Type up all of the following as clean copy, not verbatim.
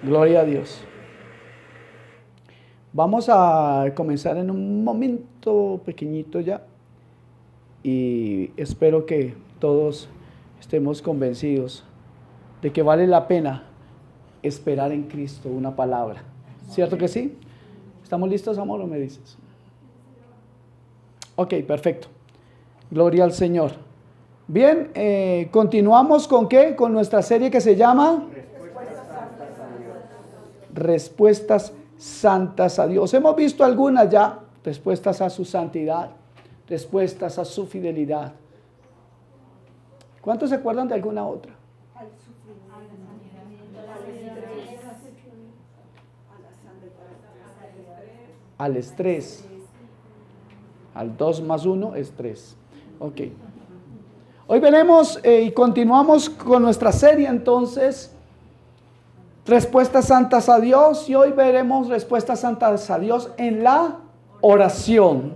Gloria a Dios. Vamos a comenzar en un momento pequeñito ya y espero que todos estemos convencidos de que vale la pena esperar en Cristo una palabra. ¿Cierto que sí? ¿Estamos listos, amor, o me dices? Ok, perfecto. Gloria al Señor. Bien, continuamos ¿con qué? Con nuestra serie que se llama Respuestas Santas a Dios. Hemos visto algunas ya, respuestas a su santidad, respuestas a su fidelidad. ¿Cuántos se acuerdan de alguna otra? Al estrés. Al 2 más 1 es 3. Ok. Hoy veremos y continuamos con nuestra serie entonces, Respuestas Santas a Dios, y hoy veremos respuestas santas a Dios en la oración.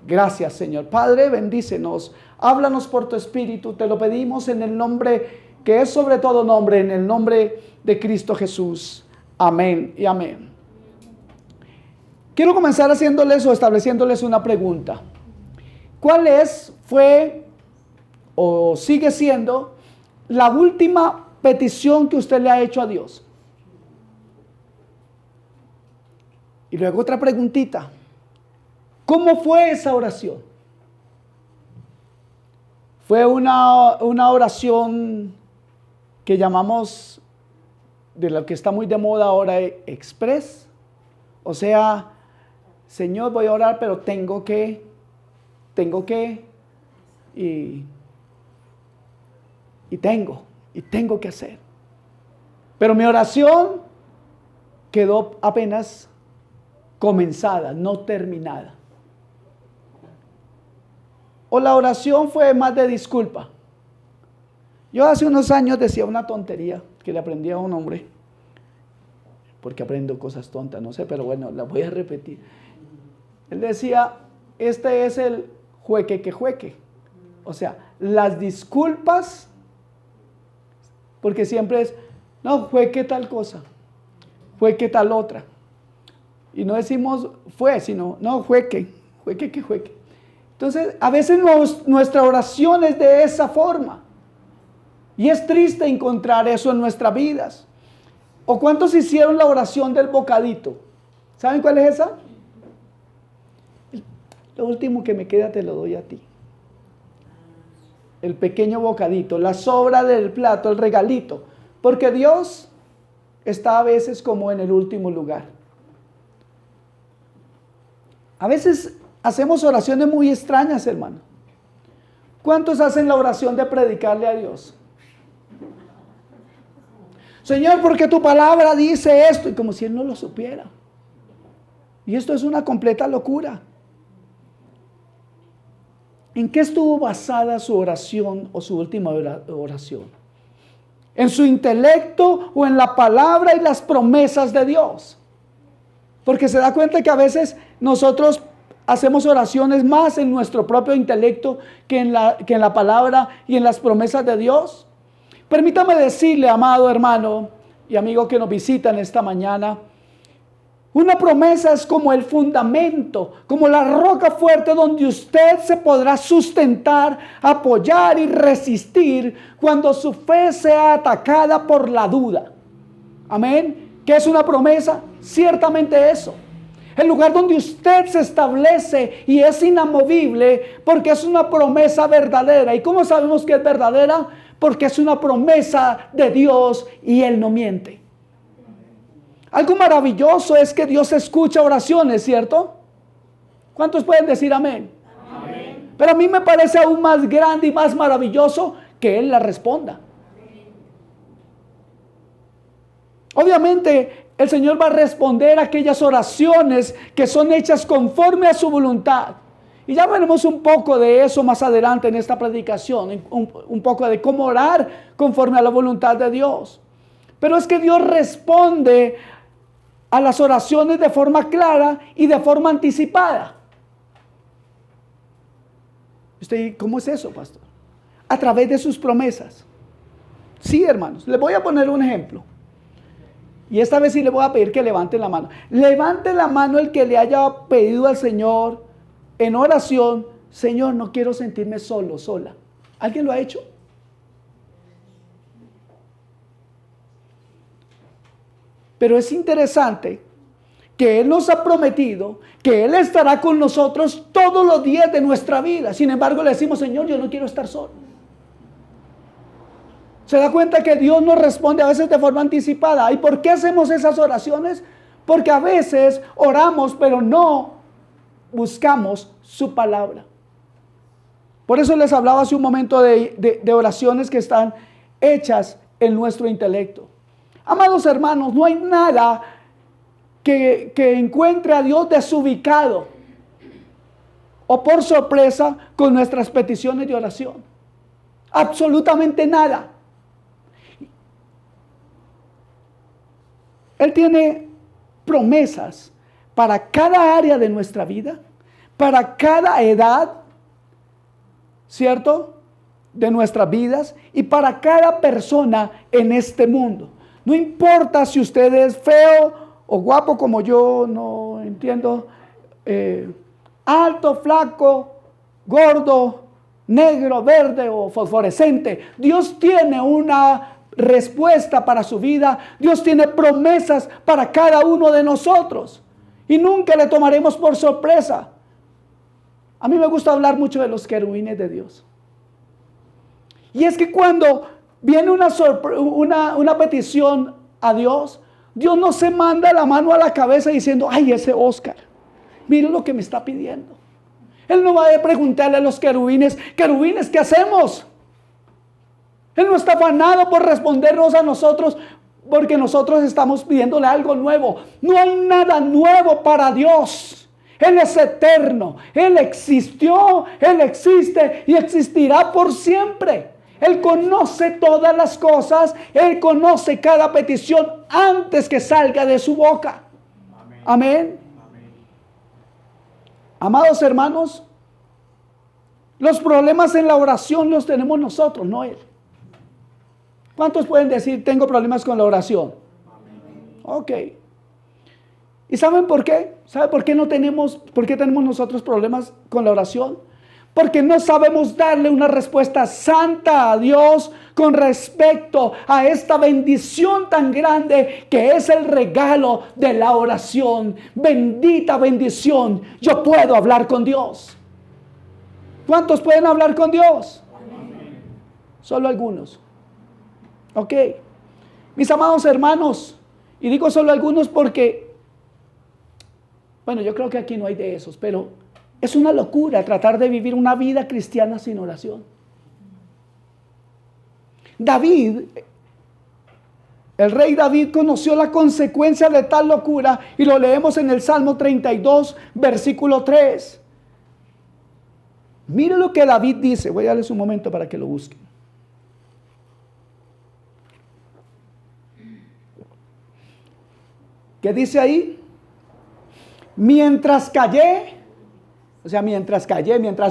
Gracias, Señor. Padre, bendícenos, háblanos por tu Espíritu, te lo pedimos en el nombre que es sobre todo nombre, en el nombre de Cristo Jesús. Amén y amén. Quiero comenzar haciéndoles o estableciéndoles una pregunta. ¿Cuál fue o sigue siendo la última petición que usted le ha hecho a Dios? Y luego otra preguntita. ¿Cómo fue esa oración? ¿Fue una oración que llamamos, de lo que está muy de moda ahora, express? O sea, Señor, voy a orar, pero tengo que, y tengo que hacer. Pero mi oración quedó apenas comenzada, no terminada. O la oración fue más de disculpa. Yo hace unos años decía una tontería que le aprendí a un hombre, porque aprendo cosas tontas, no sé, pero bueno, la voy a repetir. Él decía, este es el jueque que jueque. O sea, las disculpas, porque siempre es, no, fue que tal cosa, fue que tal otra. Y no decimos fue, sino, no, fue que. Entonces, a veces nuestra oración es de esa forma. Y es triste encontrar eso en nuestras vidas. ¿O cuántos hicieron la oración del bocadito? ¿Saben cuál es esa? Lo último que me queda te lo doy a ti. El pequeño bocadito, la sobra del plato, el regalito. Porque Dios está a veces como en el último lugar. A veces hacemos oraciones muy extrañas, hermano. ¿Cuántos hacen la oración de predicarle a Dios? Señor, porque tu palabra dice esto, y como si Él no lo supiera. Y esto es una completa locura. ¿En qué estuvo basada su oración o su última oración? ¿En su intelecto o en la palabra y las promesas de Dios? Porque se da cuenta que a veces nosotros hacemos oraciones más en nuestro propio intelecto que en la palabra y en las promesas de Dios. Permítame decirle, amado hermano y amigo que nos visitan esta mañana, una promesa es como el fundamento, como la roca fuerte donde usted se podrá sustentar, apoyar y resistir cuando su fe sea atacada por la duda. Amén. ¿Qué es una promesa? Ciertamente eso. El lugar donde usted se establece y es inamovible porque es una promesa verdadera. ¿Y cómo sabemos que es verdadera? Porque es una promesa de Dios y Él no miente. Algo maravilloso es que Dios escucha oraciones, ¿cierto? ¿Cuántos pueden decir amén? Amén. Pero a mí me parece aún más grande y más maravilloso que Él la responda. Obviamente, el Señor va a responder a aquellas oraciones que son hechas conforme a su voluntad. Y ya veremos un poco de eso más adelante en esta predicación, un poco de cómo orar conforme a la voluntad de Dios. Pero es que Dios responde a las oraciones de forma clara y de forma anticipada. ¿Cómo es eso, pastor? A través de sus promesas. Sí, hermanos, les voy a poner un ejemplo. Y esta vez sí le voy a pedir que levante la mano. Levante la mano el que le haya pedido al Señor en oración: Señor, no quiero sentirme solo, sola. ¿Alguien lo ha hecho? Pero es interesante que Él nos ha prometido que Él estará con nosotros todos los días de nuestra vida. Sin embargo, le decimos: Señor, yo no quiero estar solo. ¿Se da cuenta que Dios nos responde a veces de forma anticipada? ¿Y por qué hacemos esas oraciones? Porque a veces oramos, pero no buscamos su palabra. Por eso les hablaba hace un momento de oraciones que están hechas en nuestro intelecto. Amados hermanos, no hay nada que encuentre a Dios desubicado o por sorpresa con nuestras peticiones de oración. Absolutamente nada. Él tiene promesas para cada área de nuestra vida, para cada edad, ¿cierto?, de nuestras vidas, y para cada persona en este mundo. No importa si usted es feo o guapo como yo, no entiendo, alto, flaco, gordo, negro, verde o fosforescente. Dios tiene una respuesta para su vida. Dios tiene promesas para cada uno de nosotros y nunca le tomaremos por sorpresa. A mí me gusta hablar mucho de los querubines de Dios. Y es que cuando viene una petición a Dios, Dios no se manda la mano a la cabeza diciendo: ay, ese Oscar, mire lo que me está pidiendo. Él no va a preguntarle a los querubines: querubines, ¿qué hacemos? Él no está afanado por respondernos a nosotros porque nosotros estamos pidiéndole algo nuevo. No hay nada nuevo para Dios. Él es eterno. Él existió, Él existe y existirá por siempre. Él conoce todas las cosas. Él conoce cada petición antes que salga de su boca. Amén. Amén. Amén. Amados hermanos, los problemas en la oración los tenemos nosotros, no Él. ¿Cuántos pueden decir: tengo problemas con la oración? Ok. ¿Y saben por qué? ¿Saben por qué tenemos nosotros problemas con la oración? Porque no sabemos darle una respuesta santa a Dios con respecto a esta bendición tan grande que es el regalo de la oración. Bendita bendición. Yo puedo hablar con Dios. ¿Cuántos pueden hablar con Dios? Solo algunos. Ok, mis amados hermanos, y digo solo algunos porque, bueno, yo creo que aquí no hay de esos, pero es una locura tratar de vivir una vida cristiana sin oración. David, el rey David, conoció la consecuencia de tal locura y lo leemos en el Salmo 32, versículo 3. Mire lo que David dice, voy a darles un momento para que lo busquen. ¿Qué dice ahí? Mientras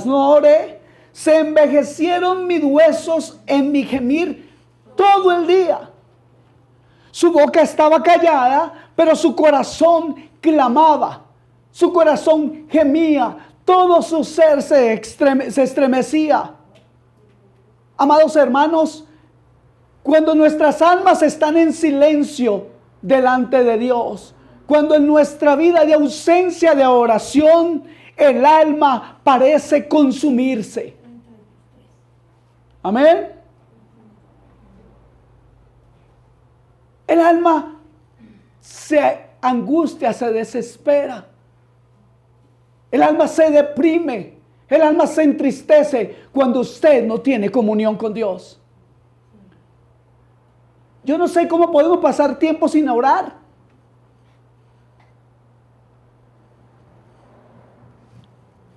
no oré, se envejecieron mis huesos en mi gemir todo el día. Su boca estaba callada, pero su corazón clamaba. Su corazón gemía, todo su ser se estremecía. Amados hermanos, cuando nuestras almas están en silencio delante de Dios, cuando en nuestra vida de ausencia de oración, el alma parece consumirse. Amén. El alma se angustia, se desespera. El alma se deprime. El alma se entristece cuando usted no tiene comunión con Dios. Yo no sé cómo podemos pasar tiempo sin orar.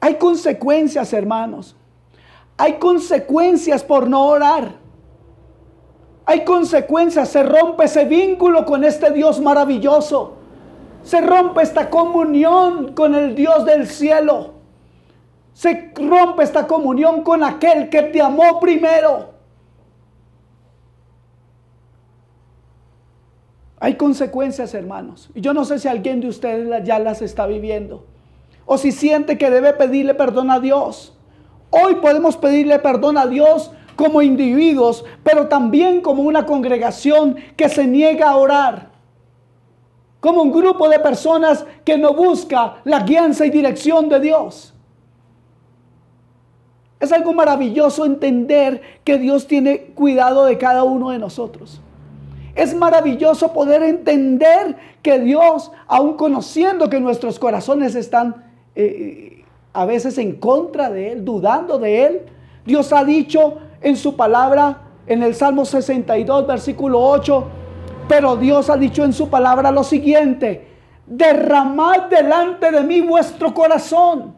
Hay consecuencias, hermanos. Hay consecuencias por no orar. Hay consecuencias. Se rompe ese vínculo con este Dios maravilloso. Se rompe esta comunión con el Dios del cielo. Se rompe esta comunión con aquel que te amó primero. Hay consecuencias, hermanos. Y yo no sé si alguien de ustedes ya las está viviendo. O si siente que debe pedirle perdón a Dios. Hoy podemos pedirle perdón a Dios como individuos, pero también como una congregación que se niega a orar. Como un grupo de personas que no busca la guianza y dirección de Dios. Es algo maravilloso entender que Dios tiene cuidado de cada uno de nosotros. Es maravilloso poder entender que Dios, aun conociendo que nuestros corazones están a veces en contra de Él, dudando de Él, Dios ha dicho en su palabra, en el Salmo 62, versículo 8, pero Dios ha dicho en su palabra lo siguiente: derramad delante de mí vuestro corazón.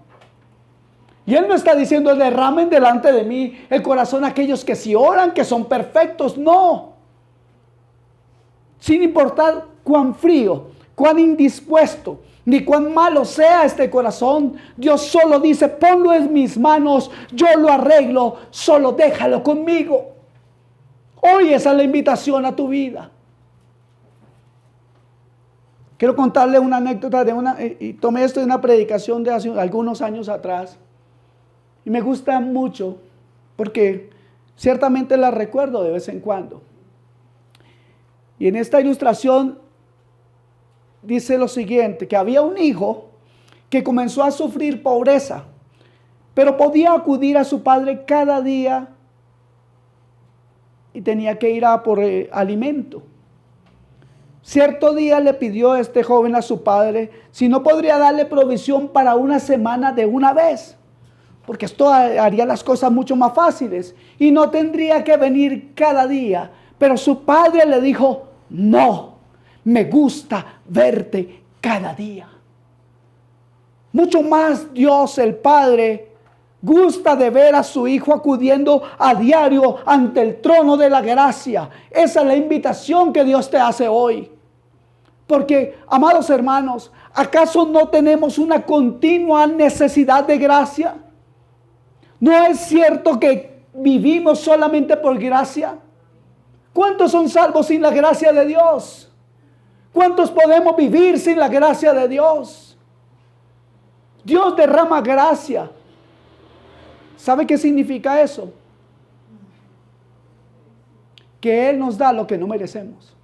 Y Él no está diciendo derramen delante de mí el corazón aquellos que si oran, que son perfectos. No. Sin importar cuán frío, cuán indispuesto, ni cuán malo sea este corazón, Dios solo dice: ponlo en mis manos, yo lo arreglo, solo déjalo conmigo. Hoy esa es la invitación a tu vida. Quiero contarle una anécdota y tomé esto de una predicación de hace algunos años atrás. Y me gusta mucho porque ciertamente la recuerdo de vez en cuando. Y en esta ilustración dice lo siguiente, que había un hijo que comenzó a sufrir pobreza, pero podía acudir a su padre cada día y tenía que ir a por alimento. Cierto día le pidió este joven a su padre si no podría darle provisión para una semana de una vez, porque esto haría las cosas mucho más fáciles y no tendría que venir cada día. Pero su padre le dijo: no, me gusta verte cada día. Mucho más Dios el Padre gusta de ver a su hijo acudiendo a diario ante el trono de la gracia. Esa es la invitación que Dios te hace hoy. Porque, amados hermanos, ¿acaso no tenemos una continua necesidad de gracia? ¿No es cierto que vivimos solamente por gracia? ¿Cuántos son salvos sin la gracia de Dios? ¿Cuántos podemos vivir sin la gracia de Dios? Dios derrama gracia. ¿Sabe qué significa eso? Que Él nos da lo que no merecemos.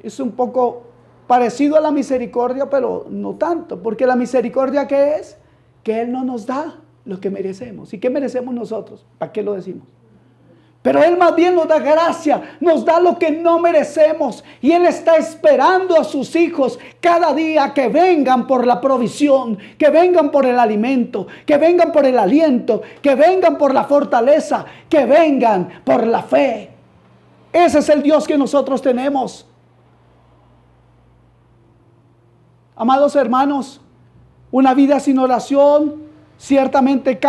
Es un poco parecido a la misericordia, pero no tanto. Porque la misericordia, ¿qué es? Que Él no nos da lo que merecemos. ¿Y qué merecemos nosotros? ¿Para qué lo decimos? Pero Él más bien nos da gracia, nos da lo que no merecemos. Y Él está esperando a sus hijos cada día que vengan por la provisión, que vengan por el alimento, que vengan por el aliento, que vengan por la fortaleza, que vengan por la fe. Ese es el Dios que nosotros tenemos. Amados hermanos, una vida sin oración ciertamente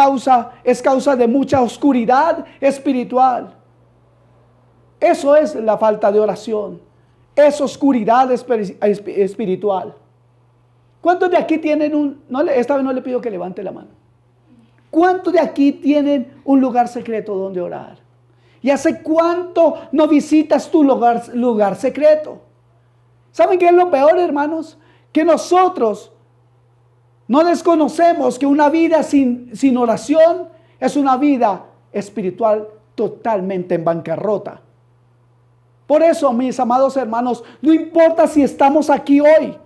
es causa de mucha oscuridad espiritual. Eso es la falta de oración. Es oscuridad espiritual. ¿Cuántos de aquí tienen esta vez no le pido que levante la mano. ¿Cuántos de aquí tienen un lugar secreto donde orar? ¿Y hace cuánto no visitas tu lugar secreto? ¿Saben qué es lo peor, hermanos? Que nosotros no desconocemos que una vida sin oración es una vida espiritual totalmente en bancarrota. Por eso, mis amados hermanos, no importa si estamos aquí hoy,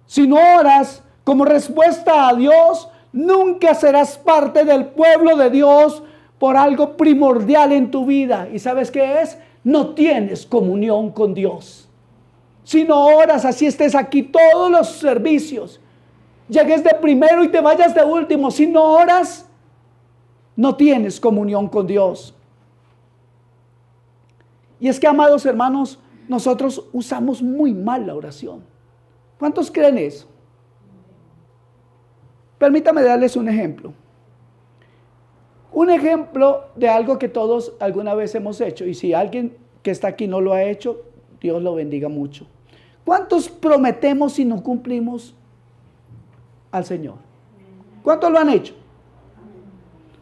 si no oras como respuesta a Dios, nunca serás parte del pueblo de Dios por algo primordial en tu vida. ¿Y sabes qué es? No tienes comunión con Dios. Si no oras, así estés aquí todos los servicios, llegues de primero y te vayas de último, si no oras, no tienes comunión con Dios. Y es que, amados hermanos, nosotros usamos muy mal la oración. ¿Cuántos creen eso? Permítame darles un ejemplo. Un ejemplo de algo que todos alguna vez hemos hecho. Y si alguien que está aquí no lo ha hecho, Dios lo bendiga mucho. ¿Cuántos prometemos y no cumplimos al Señor? ¿Cuántos lo han hecho?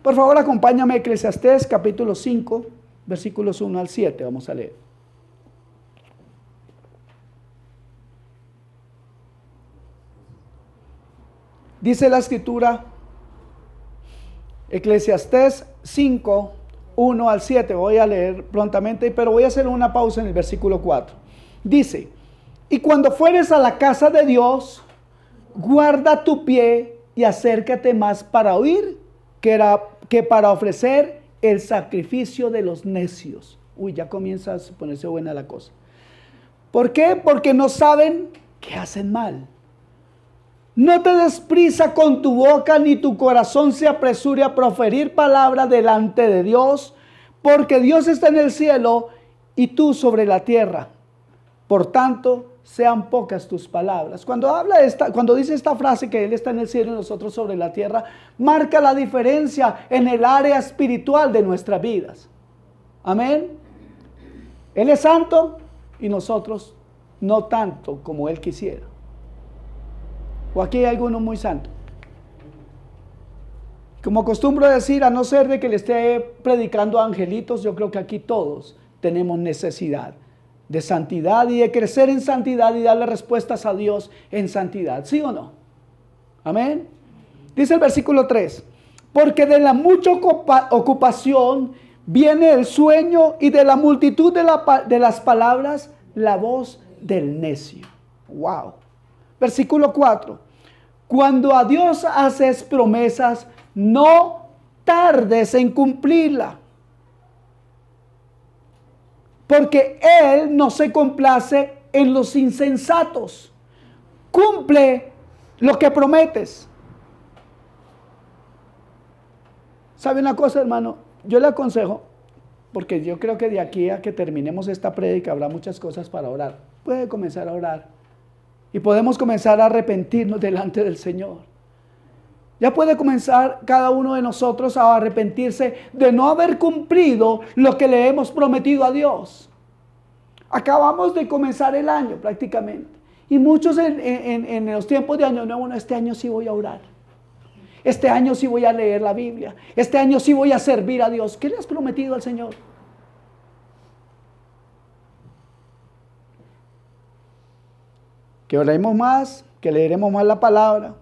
Por favor, acompáñame a Eclesiastés capítulo 5, versículos 1 al 7. Vamos a leer. Dice la escritura, Eclesiastés 5, 1 al 7, voy a leer prontamente, pero voy a hacer una pausa en el versículo 4. Dice, y cuando fueres a la casa de Dios, guarda tu pie y acércate más para oír que para ofrecer el sacrificio de los necios. Uy, ya comienza a ponerse buena la cosa. ¿Por qué? Porque no saben que hacen mal. No te des prisa con tu boca, ni tu corazón se apresure a proferir palabra delante de Dios, porque Dios está en el cielo y tú sobre la tierra. Por tanto, sean pocas tus palabras. Cuando dice esta frase que Él está en el cielo y nosotros sobre la tierra, marca la diferencia en el área espiritual de nuestras vidas. Amén. Él es santo y nosotros no tanto como Él quisiera. ¿O aquí hay alguno muy santo? Como acostumbro decir, a no ser de que le esté predicando a angelitos, yo creo que aquí todos tenemos necesidad de santidad y de crecer en santidad y darle respuestas a Dios en santidad. ¿Sí o no? Amén. Dice el versículo 3, porque de la mucha ocupación viene el sueño y de la multitud de las palabras la voz del necio. Wow. Versículo 4. Cuando a Dios haces promesas, no tardes en cumplirla. Porque Él no se complace en los insensatos. Cumple lo que prometes. ¿Sabe una cosa, hermano? Yo le aconsejo, porque yo creo que de aquí a que terminemos esta prédica habrá muchas cosas para orar. Puede comenzar a orar. Y podemos comenzar a arrepentirnos delante del Señor. Ya puede comenzar cada uno de nosotros a arrepentirse de no haber cumplido lo que le hemos prometido a Dios. Acabamos de comenzar el año prácticamente. Y muchos en los tiempos de Año Nuevo, bueno, este año sí voy a orar. Este año sí voy a leer la Biblia. Este año sí voy a servir a Dios. ¿Qué le has prometido al Señor? Que oremos más, que leeremos más la palabra,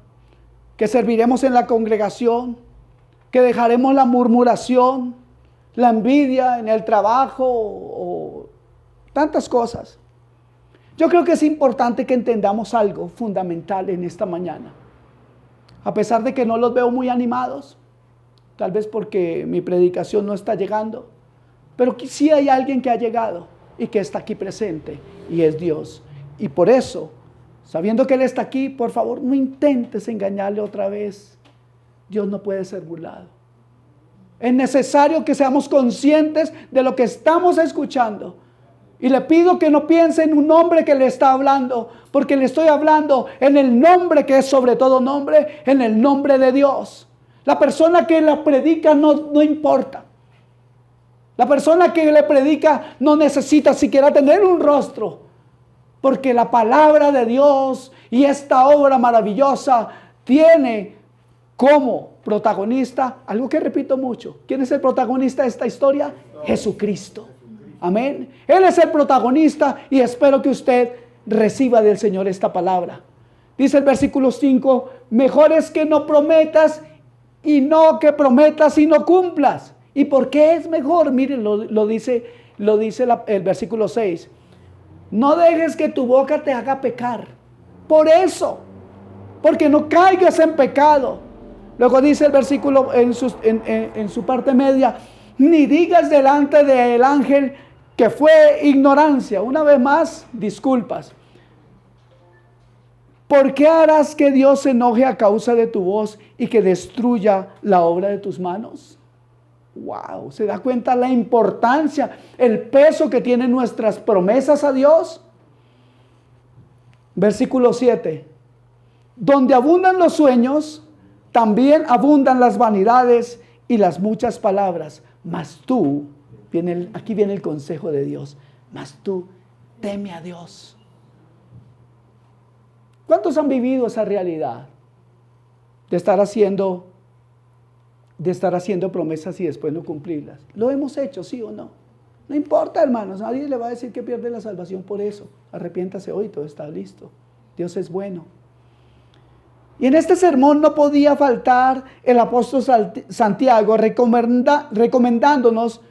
que serviremos en la congregación, que dejaremos la murmuración, la envidia en el trabajo o tantas cosas. Yo creo que es importante que entendamos algo fundamental en esta mañana. A pesar de que no los veo muy animados, tal vez porque mi predicación no está llegando, pero sí hay alguien que ha llegado y que está aquí presente, y es Dios. Y por eso, sabiendo que Él está aquí, por favor, no intentes engañarle otra vez. Dios no puede ser burlado. Es necesario que seamos conscientes de lo que estamos escuchando. Y le pido que no piense en un nombre que le está hablando, porque le estoy hablando en el nombre que es sobre todo nombre, en el nombre de Dios. La persona que la predica no importa. La persona que le predica no necesita siquiera tener un rostro, porque la palabra de Dios y esta obra maravillosa tiene como protagonista, algo que repito mucho. ¿Quién es el protagonista de esta historia? Jesucristo. Amén. Él es el protagonista y espero que usted reciba del Señor esta palabra. Dice el versículo 5, mejor es que no prometas y no que prometas y no cumplas. ¿Y por qué es mejor? Miren, lo dice el versículo 6. No dejes que tu boca te haga pecar. Por eso, porque no caigas en pecado. Luego dice el versículo en su parte media, ni digas delante del ángel que fue ignorancia. Una vez más, disculpas. ¿Por qué harás que Dios se enoje a causa de tu voz y que destruya la obra de tus manos? Wow, ¿se da cuenta la importancia, el peso que tienen nuestras promesas a Dios? Versículo 7. Donde abundan los sueños, también abundan las vanidades y las muchas palabras. Mas tú, aquí viene el consejo de Dios, mas tú teme a Dios. ¿Cuántos han vivido esa realidad de estar haciendo promesas y después no cumplirlas? ¿Lo hemos hecho, sí o no? No importa, hermanos, nadie le va a decir que pierde la salvación por eso. Arrepiéntase hoy, todo está listo. Dios es bueno. Y en este sermón no podía faltar el apóstol Santiago recomendándonos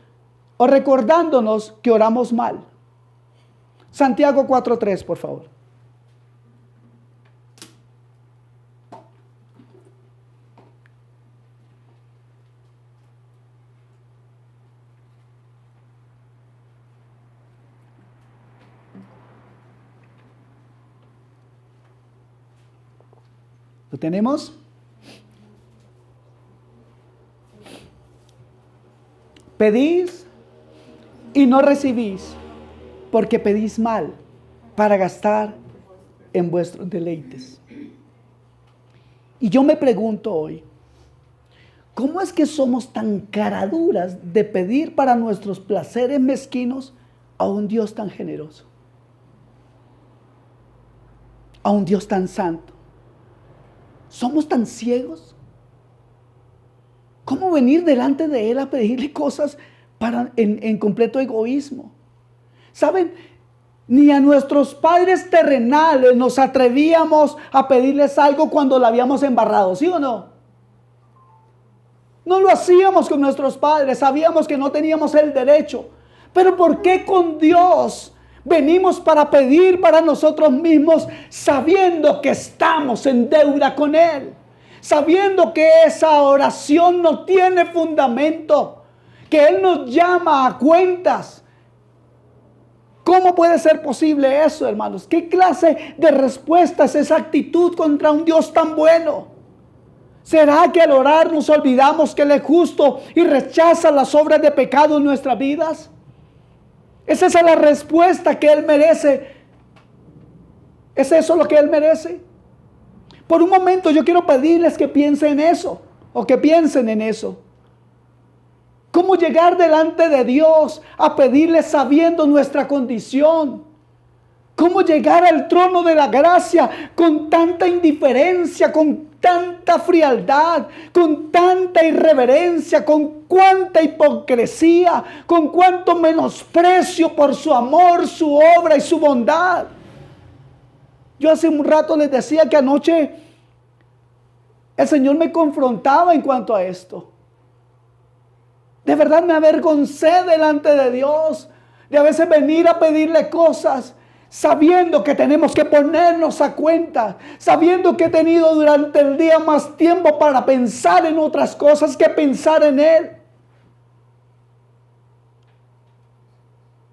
o recordándonos que oramos mal. Santiago 4:3, por favor. ¿Lo tenemos? Pedís y no recibís, porque pedís mal para gastar en vuestros deleites. Y yo me pregunto hoy, ¿cómo es que somos tan caraduras de pedir para nuestros placeres mezquinos a un Dios tan generoso? A un Dios tan santo. ¿Somos tan ciegos? ¿Cómo venir delante de Él a pedirle cosas en completo egoísmo? ¿Saben? Ni a nuestros padres terrenales nos atrevíamos a pedirles algo cuando la habíamos embarrado, ¿sí o no? No lo hacíamos con nuestros padres, sabíamos que no teníamos el derecho. Pero ¿por qué con Dios venimos para pedir para nosotros mismos, sabiendo que estamos en deuda con Él? Sabiendo que esa oración no tiene fundamento, que Él nos llama a cuentas. ¿Cómo puede ser posible eso, hermanos? ¿Qué clase de respuesta es esa actitud contra un Dios tan bueno? ¿Será que al orar nos olvidamos que Él es justo y rechaza las obras de pecado en nuestras vidas? ¿Es esa la respuesta que Él merece? ¿Es eso lo que Él merece? Por un momento yo quiero pedirles que piensen en eso, o que piensen en eso. ¿Cómo llegar delante de Dios a pedirle sabiendo nuestra condición? ¿Cómo llegar al trono de la gracia con tanta indiferencia, con tanta frialdad, con tanta irreverencia, con cuánta hipocresía, con cuánto menosprecio por su amor, su obra y su bondad? Yo hace un rato les decía que anoche el Señor me confrontaba en cuanto a esto. De verdad me avergoncé delante de Dios de a veces venir a pedirle cosas sabiendo que tenemos que ponernos a cuenta, sabiendo que he tenido durante el día más tiempo para pensar en otras cosas que pensar en Él.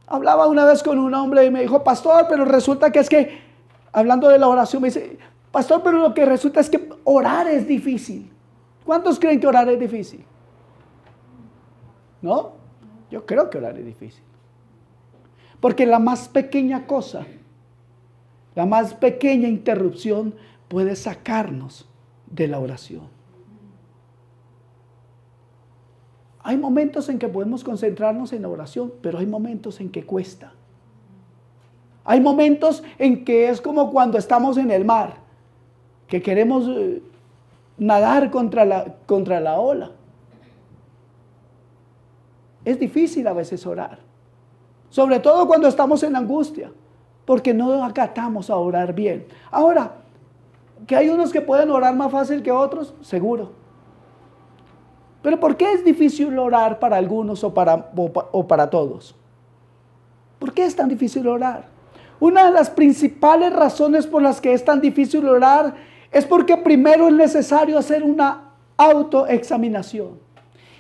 Hablaba una vez con un hombre y me dijo, pastor, pero resulta que es que, hablando de la oración, me dice, pastor, pero lo que resulta es que orar es difícil. ¿Cuántos creen que orar es difícil? ¿No? Yo creo que orar es difícil. Porque la más pequeña cosa, la más pequeña interrupción puede sacarnos de la oración. Hay momentos en que podemos concentrarnos en la oración, pero hay momentos en que cuesta. Hay momentos en que es como cuando estamos en el mar, que queremos nadar contra la ola. Es difícil a veces orar, sobre todo cuando estamos en angustia, porque no acatamos a orar bien. Ahora, que hay unos que pueden orar más fácil que otros, seguro. Pero ¿por qué es difícil orar para algunos o para todos? ¿Por qué es tan difícil orar? Una de las principales razones por las que es tan difícil orar es porque primero es necesario hacer una autoexaminación.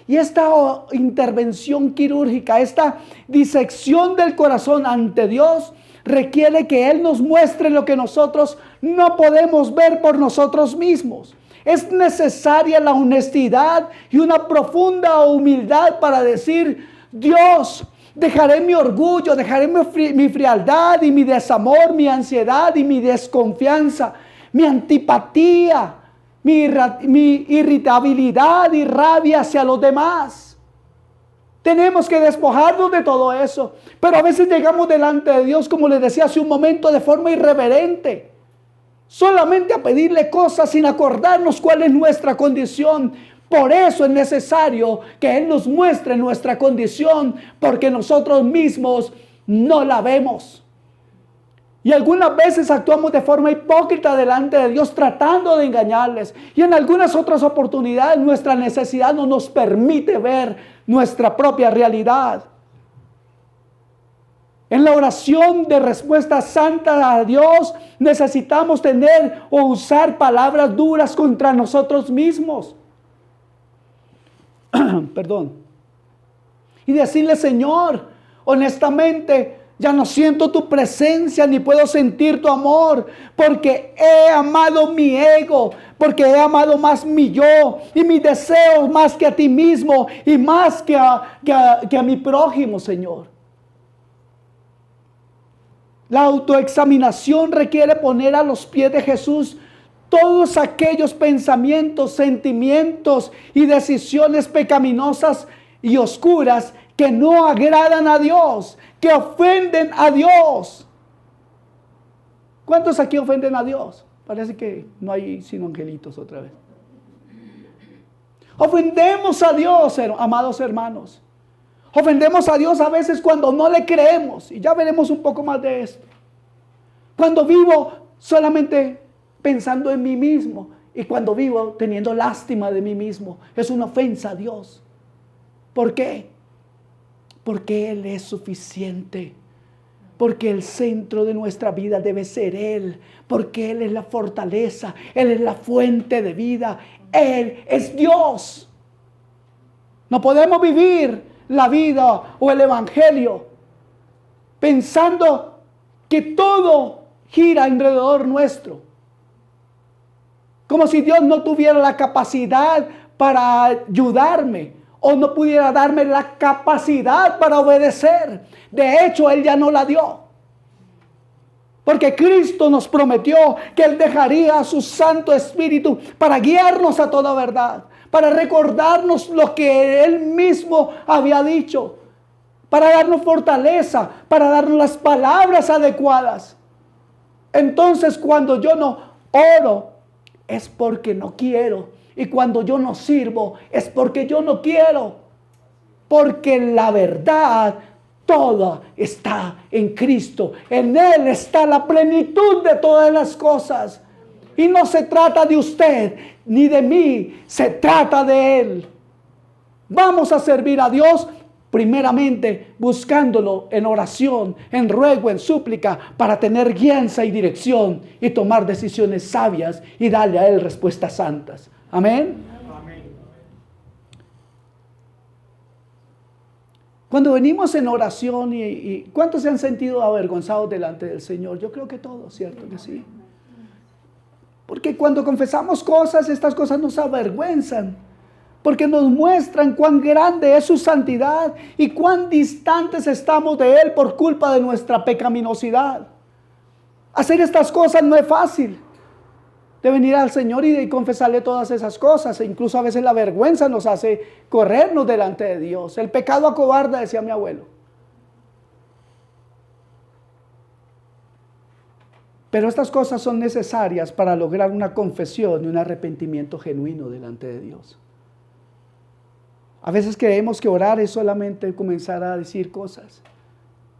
Y esta intervención quirúrgica, esta disección del corazón ante Dios, requiere que Él nos muestre lo que nosotros no podemos ver por nosotros mismos. Es necesaria la honestidad y una profunda humildad para decir, Dios, dejaré mi orgullo, dejaré mi frialdad y mi desamor, mi ansiedad y mi desconfianza, mi antipatía, mi irritabilidad y rabia hacia los demás. Tenemos que despojarnos de todo eso. Pero a veces llegamos delante de Dios, como les decía hace un momento, de forma irreverente. Solamente a pedirle cosas sin acordarnos cuál es nuestra condición. Por eso es necesario que Él nos muestre nuestra condición, porque nosotros mismos no la vemos. Y algunas veces actuamos de forma hipócrita delante de Dios tratando de engañarles. Y en algunas otras oportunidades nuestra necesidad no nos permite ver nuestra propia realidad. En la oración de respuesta santa a Dios necesitamos tener o usar palabras duras contra nosotros mismos. Perdón. Y decirle: Señor, honestamente, ya no siento tu presencia ni puedo sentir tu amor, porque he amado mi ego, porque he amado más mi yo y mis deseos más que a ti mismo y más que a mi prójimo, Señor. La autoexaminación requiere poner a los pies de Jesús todos aquellos pensamientos, sentimientos y decisiones pecaminosas y oscuras que no agradan a Dios, que ofenden a Dios. ¿Cuántos aquí ofenden a Dios? Parece que no hay sino angelitos otra vez. Ofendemos a Dios, amados hermanos. Ofendemos a Dios a veces cuando no le creemos. Y ya veremos un poco más de esto. Cuando vivo solamente pensando en mí mismo. Y cuando vivo teniendo lástima de mí mismo. Es una ofensa a Dios. ¿Por qué? Porque Él es suficiente. Porque el centro de nuestra vida debe ser Él. Porque Él es la fortaleza. Él es la fuente de vida. Él es Dios. No podemos vivir la vida o el evangelio pensando que todo gira alrededor nuestro. Como si Dios no tuviera la capacidad para ayudarme o no pudiera darme la capacidad para obedecer. De hecho, Él ya no la dio. Porque Cristo nos prometió que Él dejaría a su Santo Espíritu para guiarnos a toda verdad, para recordarnos lo que Él mismo había dicho, para darnos fortaleza, para darnos las palabras adecuadas. Entonces, cuando yo no oro, es porque no quiero. Y cuando yo no sirvo, es porque yo no quiero. Porque la verdad toda está en Cristo. En Él está la plenitud de todas las cosas. Y no se trata de usted ni de mí, se trata de Él. Vamos a servir a Dios primeramente buscándolo en oración, en ruego, en súplica, para tener guianza y dirección y tomar decisiones sabias y darle a Él respuestas santas. Amén. Amén. Cuando venimos en oración y ¿cuántos se han sentido avergonzados delante del Señor? Yo creo que todos, ¿cierto que sí? Porque cuando confesamos cosas, estas cosas nos avergüenzan. Porque nos muestran cuán grande es su santidad y cuán distantes estamos de Él por culpa de nuestra pecaminosidad. Hacer estas cosas no es fácil. De venir al Señor y de confesarle todas esas cosas. E incluso a veces la vergüenza nos hace corrernos delante de Dios. El pecado acobarda, decía mi abuelo. Pero estas cosas son necesarias para lograr una confesión y un arrepentimiento genuino delante de Dios. A veces creemos que orar es solamente comenzar a decir cosas,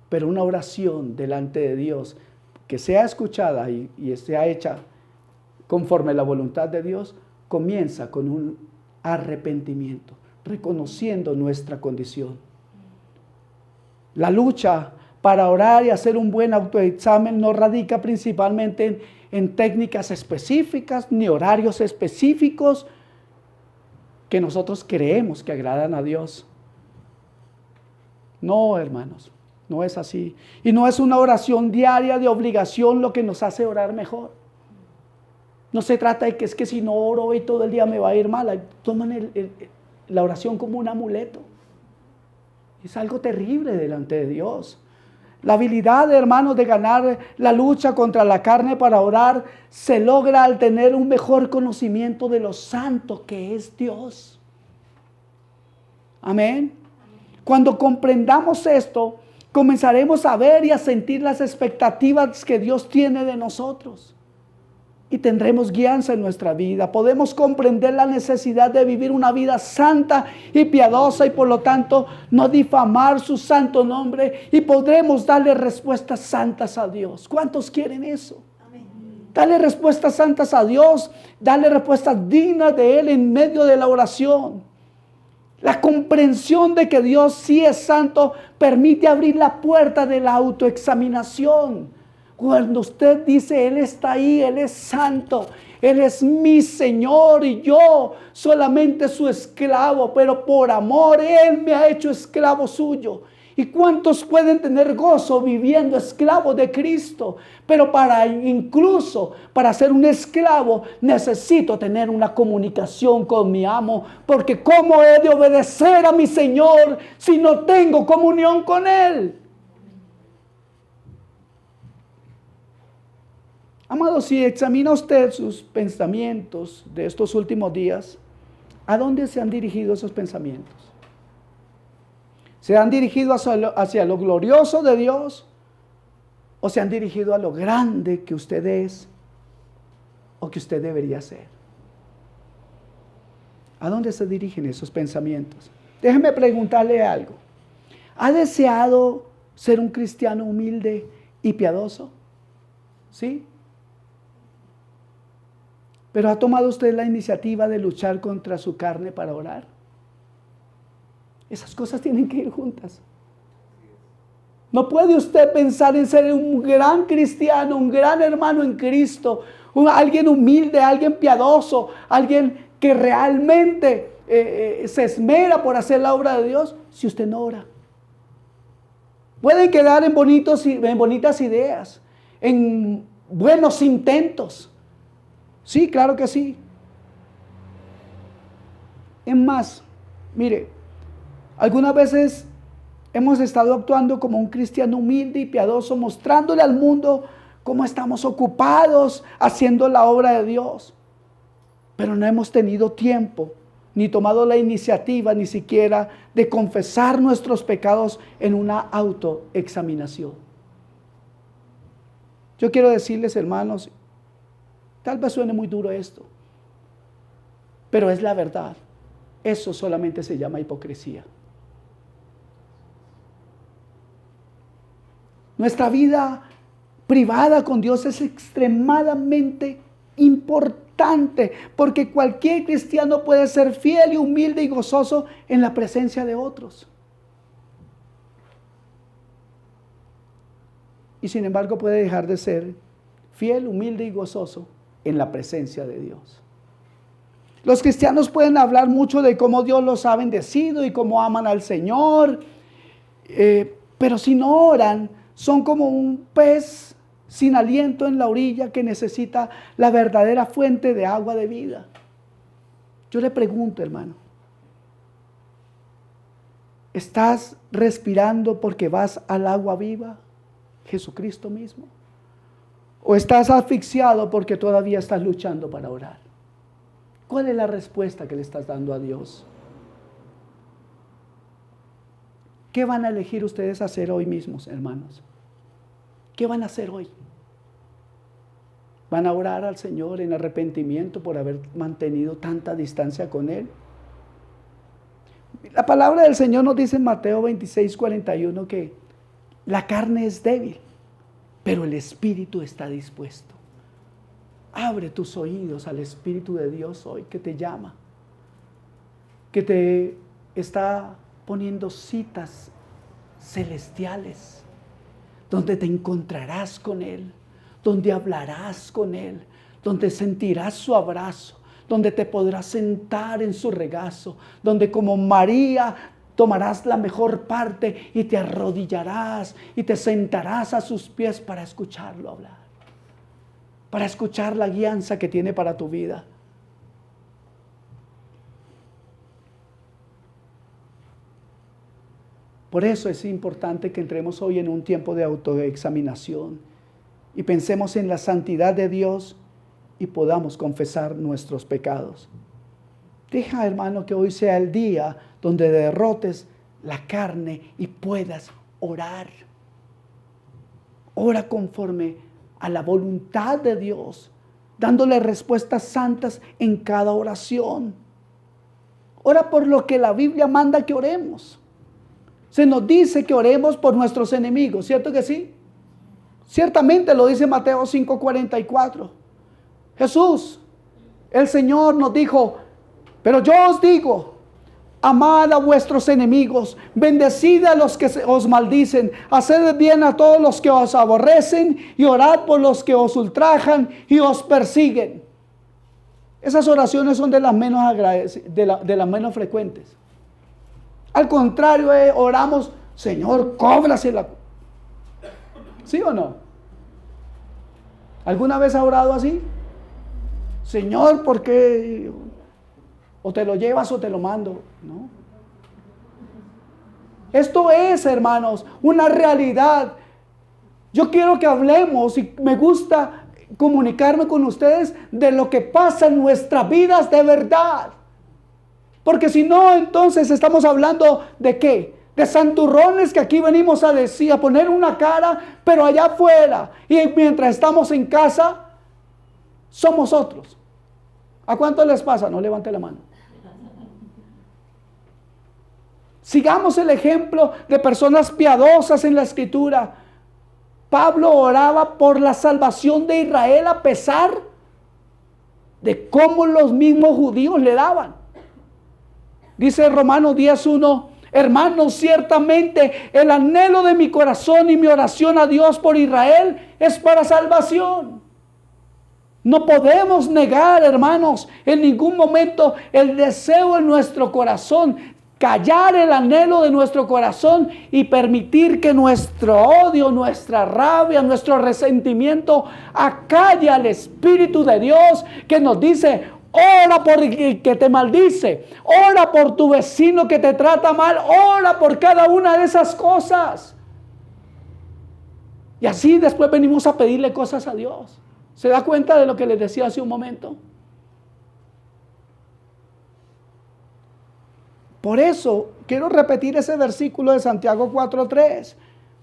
pero una oración delante de Dios que sea escuchada y sea hecha conforme a la voluntad de Dios, comienza con un arrepentimiento, reconociendo nuestra condición. La lucha para orar y hacer un buen autoexamen no radica principalmente en técnicas específicas ni horarios específicos que nosotros creemos que agradan a Dios. No, hermanos, no es así. Y no es una oración diaria de obligación lo que nos hace orar mejor. No se trata de que es que si no oro hoy todo el día me va a ir mal. Toman la oración como un amuleto. Es algo terrible delante de Dios. La habilidad, hermanos, de ganar la lucha contra la carne para orar se logra al tener un mejor conocimiento de lo santo que es Dios. Amén. Cuando comprendamos esto, comenzaremos a ver y a sentir las expectativas que Dios tiene de nosotros. y tendremos guianza en nuestra vida. Podemos comprender la necesidad de vivir una vida santa y piadosa y por lo tanto no difamar su santo nombre y podremos darle respuestas santas a Dios. ¿Cuántos quieren eso? Darle respuestas santas a Dios, darle respuestas dignas de Él en medio de la oración. La comprensión de que Dios sí es santo permite abrir la puerta de la autoexaminación. Cuando usted dice, Él está ahí, Él es santo, Él es mi Señor y yo solamente su esclavo, pero por amor Él me ha hecho esclavo suyo. ¿Y cuántos pueden tener gozo viviendo esclavos de Cristo? Pero incluso para ser un esclavo necesito tener una comunicación con mi amo, porque ¿cómo he de obedecer a mi Señor si no tengo comunión con Él? Amado, si examina usted sus pensamientos de estos últimos días, ¿a dónde se han dirigido esos pensamientos? ¿Se han dirigido hacia lo glorioso de Dios? ¿O se han dirigido a lo grande que usted es o que usted debería ser? ¿A dónde se dirigen esos pensamientos? Déjeme preguntarle algo. ¿Ha deseado ser un cristiano humilde y piadoso? ¿Sí? ¿Pero ha tomado usted la iniciativa de luchar contra su carne para orar? Esas cosas tienen que ir juntas. No puede usted pensar en ser un gran cristiano, un gran hermano en Cristo, alguien humilde, alguien piadoso, alguien que realmente se esmera por hacer la obra de Dios, si usted no ora. Pueden quedar en bonitas ideas, en buenos intentos. Sí, claro que sí. Es más, mire, algunas veces hemos estado actuando como un cristiano humilde y piadoso, mostrándole al mundo cómo estamos ocupados haciendo la obra de Dios. Pero no hemos tenido tiempo, ni tomado la iniciativa, ni siquiera de confesar nuestros pecados en una autoexaminación. Yo quiero decirles, hermanos, tal vez suene muy duro esto, pero es la verdad. Eso solamente se llama hipocresía. Nuestra vida privada con Dios es extremadamente importante, porque cualquier cristiano puede ser fiel y humilde y gozoso en la presencia de otros. Y sin embargo puede dejar de ser fiel, humilde y gozoso en la presencia de Dios. Los cristianos pueden hablar mucho de cómo Dios los ha bendecido y cómo aman al Señor, pero si no oran, son como un pez sin aliento en la orilla que necesita la verdadera fuente de agua de vida. Yo le pregunto, hermano, ¿estás respirando porque vas al agua viva, Jesucristo mismo? ¿O estás asfixiado porque todavía estás luchando para orar? ¿Cuál es la respuesta que le estás dando a Dios? ¿Qué van a elegir ustedes hacer hoy mismos, hermanos? ¿Qué van a hacer hoy? ¿Van a orar al Señor en arrepentimiento por haber mantenido tanta distancia con Él? La palabra del Señor nos dice en Mateo 26:41 que la carne es débil, pero el espíritu está dispuesto. Abre tus oídos al Espíritu de Dios hoy que te llama, que te está poniendo citas celestiales, donde te encontrarás con Él, donde hablarás con Él, donde sentirás su abrazo, donde te podrás sentar en su regazo, donde como María tomarás la mejor parte y te arrodillarás y te sentarás a sus pies para escucharlo hablar, para escuchar la guianza que tiene para tu vida. Por eso es importante que entremos hoy en un tiempo de autoexaminación y pensemos en la santidad de Dios y podamos confesar nuestros pecados. Deja, hermano, que hoy sea el día donde derrotes la carne y puedas orar. Ora conforme a la voluntad de Dios. dándole respuestas santas en cada oración. Ora por lo que la Biblia manda que oremos. Se nos dice que oremos por nuestros enemigos, ¿cierto que sí? Ciertamente lo dice Mateo 5:44. Jesús, el Señor nos dijo, pero yo os digo, amad a vuestros enemigos, bendecid a los que os maldicen, haced bien a todos los que os aborrecen y orad por los que os ultrajan y os persiguen. Esas oraciones son de las menos de las menos frecuentes. Al contrario, oramos, Señor, cóbrasela. ¿Sí o no? ¿Alguna vez ha orado así? Señor, ¿por qué? O te lo llevas o te lo mando, ¿no? Esto es, hermanos, una realidad. Yo quiero que hablemos y me gusta comunicarme con ustedes de lo que pasa en nuestras vidas de verdad. Porque si no, entonces estamos hablando ¿de qué? De santurrones que aquí venimos a decir, a poner una cara, pero allá afuera. Y mientras estamos en casa, somos otros. ¿A cuánto les pasa? No levante la mano. Sigamos el ejemplo de personas piadosas en la Escritura. Pablo oraba por la salvación de Israel a pesar de cómo los mismos judíos le daban. Dice Romanos 10:1, hermanos, ciertamente el anhelo de mi corazón y mi oración a Dios por Israel es para salvación. No podemos negar, hermanos, en ningún momento el deseo en nuestro corazón, callar el anhelo de nuestro corazón y permitir que nuestro odio, nuestra rabia, nuestro resentimiento acalle al Espíritu de Dios que nos dice, ora por el que te maldice, ora por tu vecino que te trata mal, ora por cada una de esas cosas. Y así después venimos a pedirle cosas a Dios. ¿Se da cuenta de lo que les decía hace un momento? Por eso quiero repetir ese versículo de Santiago 4:3.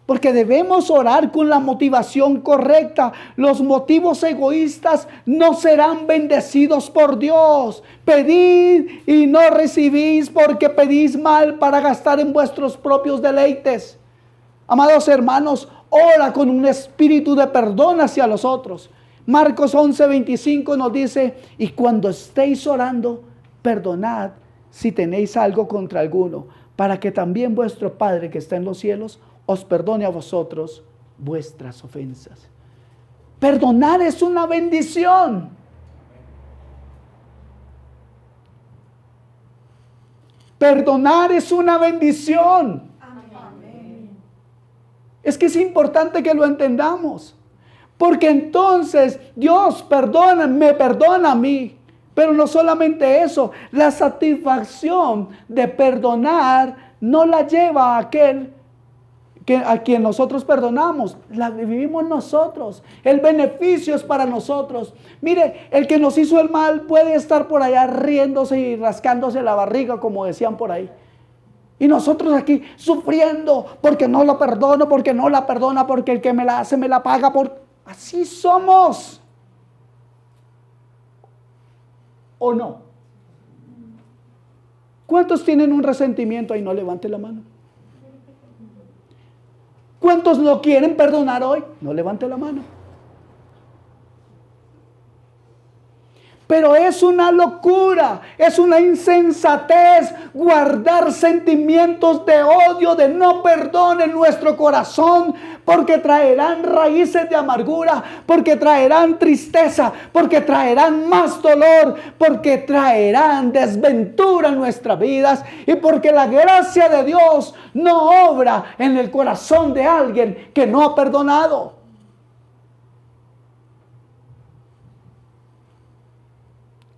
Porque debemos orar con la motivación correcta. Los motivos egoístas no serán bendecidos por Dios. Pedid y no recibís porque pedís mal para gastar en vuestros propios deleites. Amados hermanos, ora con un espíritu de perdón hacia los otros. Marcos 11:25 nos dice, y cuando estéis orando, perdonad si tenéis algo contra alguno, para que también vuestro Padre que está en los cielos os perdone a vosotros vuestras ofensas. Perdonar es una bendición. Perdonar es una bendición. Amén. Es que es importante que lo entendamos. Porque entonces Dios me perdona a mí. Pero no solamente eso, la satisfacción de perdonar no la lleva a aquel a quien nosotros perdonamos, la vivimos nosotros. El beneficio es para nosotros. Mire, el que nos hizo el mal puede estar por allá riéndose y rascándose la barriga, como decían por ahí. Y nosotros aquí sufriendo porque no lo perdono, porque no la perdona, porque el que me la hace me la paga. Así somos. ¿O no? ¿Cuántos tienen un resentimiento ahí? No levante la mano. ¿Cuántos lo quieren perdonar hoy? No levante la mano. Pero es una locura, es una insensatez guardar sentimientos de odio, de no perdón en nuestro corazón, porque traerán raíces de amargura, porque traerán tristeza, porque traerán más dolor, porque traerán desventura en nuestras vidas y porque la gracia de Dios no obra en el corazón de alguien que no ha perdonado.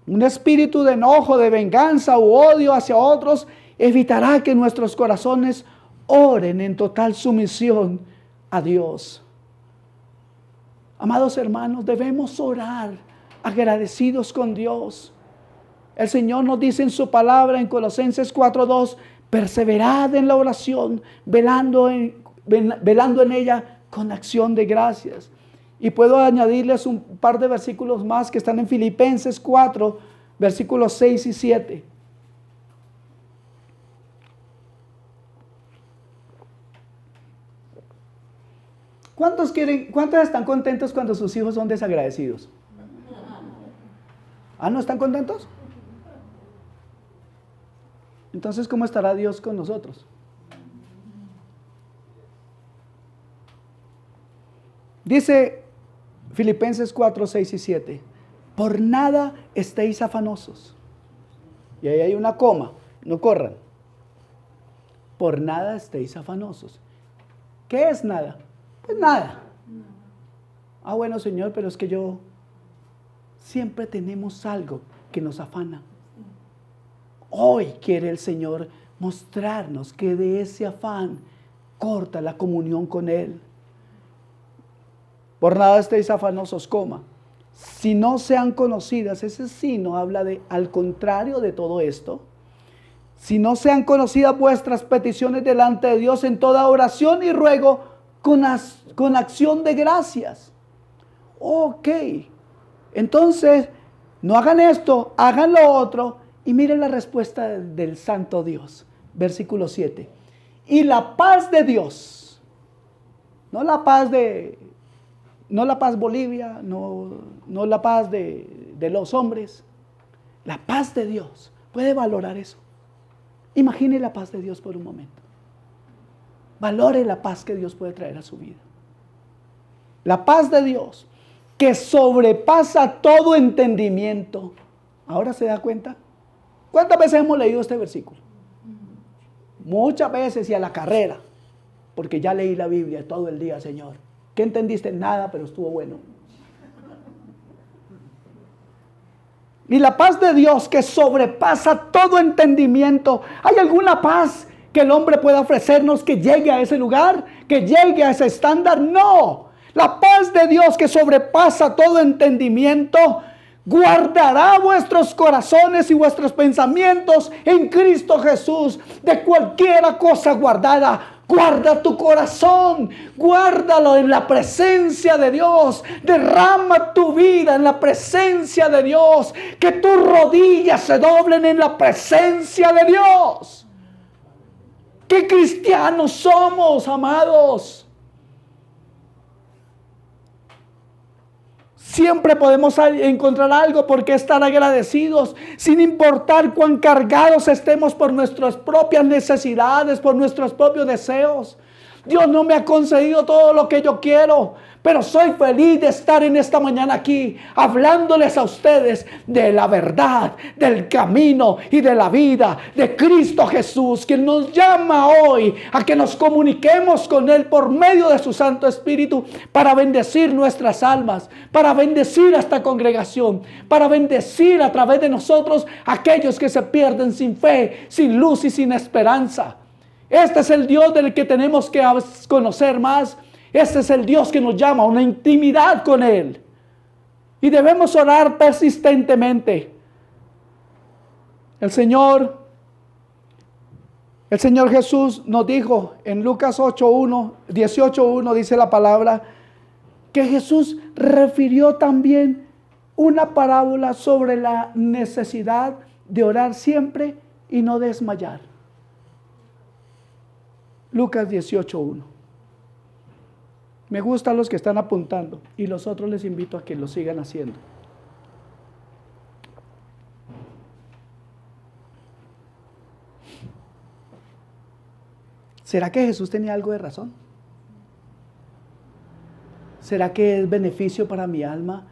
Un espíritu de enojo, de venganza u odio hacia otros evitará que nuestros corazones oren en total sumisión a Dios. Amados hermanos, debemos orar agradecidos con Dios. El Señor nos dice en su palabra en Colosenses 4:2, perseverad en la oración, velando en ella con acción de gracias. Y puedo añadirles un par de versículos más que están en Filipenses 4, versículos 6 y 7. ¿Cuántos están contentos cuando sus hijos son desagradecidos? ¿Ah, no están contentos? Entonces, ¿cómo estará Dios con nosotros? Dice Filipenses 4, 6 y 7. Por nada estéis afanosos. Y ahí hay una coma, no corran. Por nada estéis afanosos. ¿Qué es nada? Pues nada. Ah, bueno, Señor, pero es que siempre tenemos algo que nos afana. Hoy quiere el Señor mostrarnos que de ese afán corta la comunión con Él. Por nada estéis afanosos, coma. Si no sean conocidas, ese sí no habla de, al contrario de todo esto. Si no sean conocidas vuestras peticiones delante de Dios en toda oración y ruego con acción de gracias. Ok. Entonces, no hagan esto, hagan lo otro. Y miren la respuesta del Santo Dios. Versículo 7. Y la paz de Dios, no la paz Bolivia, no la paz de los hombres, la paz de Dios. ¿Puede valorar eso? Imagine la paz de Dios por un momento. Valore la paz que Dios puede traer a su vida. La paz de Dios, que sobrepasa todo entendimiento. ¿Ahora se da cuenta? ¿Cuántas veces hemos leído este versículo? Muchas veces y a la carrera, porque ya leí la Biblia todo el día, Señor. ¿Qué entendiste? Nada, pero estuvo bueno. Y la paz de Dios que sobrepasa todo entendimiento. ¿Hay alguna paz que el hombre pueda ofrecernos que llegue a ese lugar? ¿Que llegue a ese estándar? No. La paz de Dios que sobrepasa todo entendimiento guardará vuestros corazones y vuestros pensamientos en Cristo Jesús. De cualquier cosa guardada. Guarda tu corazón, guárdalo en la presencia de Dios. Derrama tu vida en la presencia de Dios. Que tus rodillas se doblen en la presencia de Dios. ¿Qué cristianos somos, amados? Siempre podemos encontrar algo por qué estar agradecidos, sin importar cuán cargados estemos por nuestras propias necesidades, por nuestros propios deseos. Dios no me ha concedido todo lo que yo quiero, pero soy feliz de estar en esta mañana aquí, hablándoles a ustedes de la verdad, del camino y de la vida de Cristo Jesús, quien nos llama hoy a que nos comuniquemos con Él por medio de su Santo Espíritu para bendecir nuestras almas, para bendecir a esta congregación, para bendecir a través de nosotros a aquellos que se pierden sin fe, sin luz y sin esperanza. Este es el Dios del que tenemos que conocer más. Este es el Dios que nos llama a una intimidad con Él. Y debemos orar persistentemente. El Señor Jesús nos dijo en Lucas 18:1 dice la palabra, que Jesús refirió también una parábola sobre la necesidad de orar siempre y no desmayar. Lucas 18:1. Me gustan los que están apuntando y los otros les invito a que lo sigan haciendo. ¿Será que Jesús tenía algo de razón? ¿Será que es beneficio para mi alma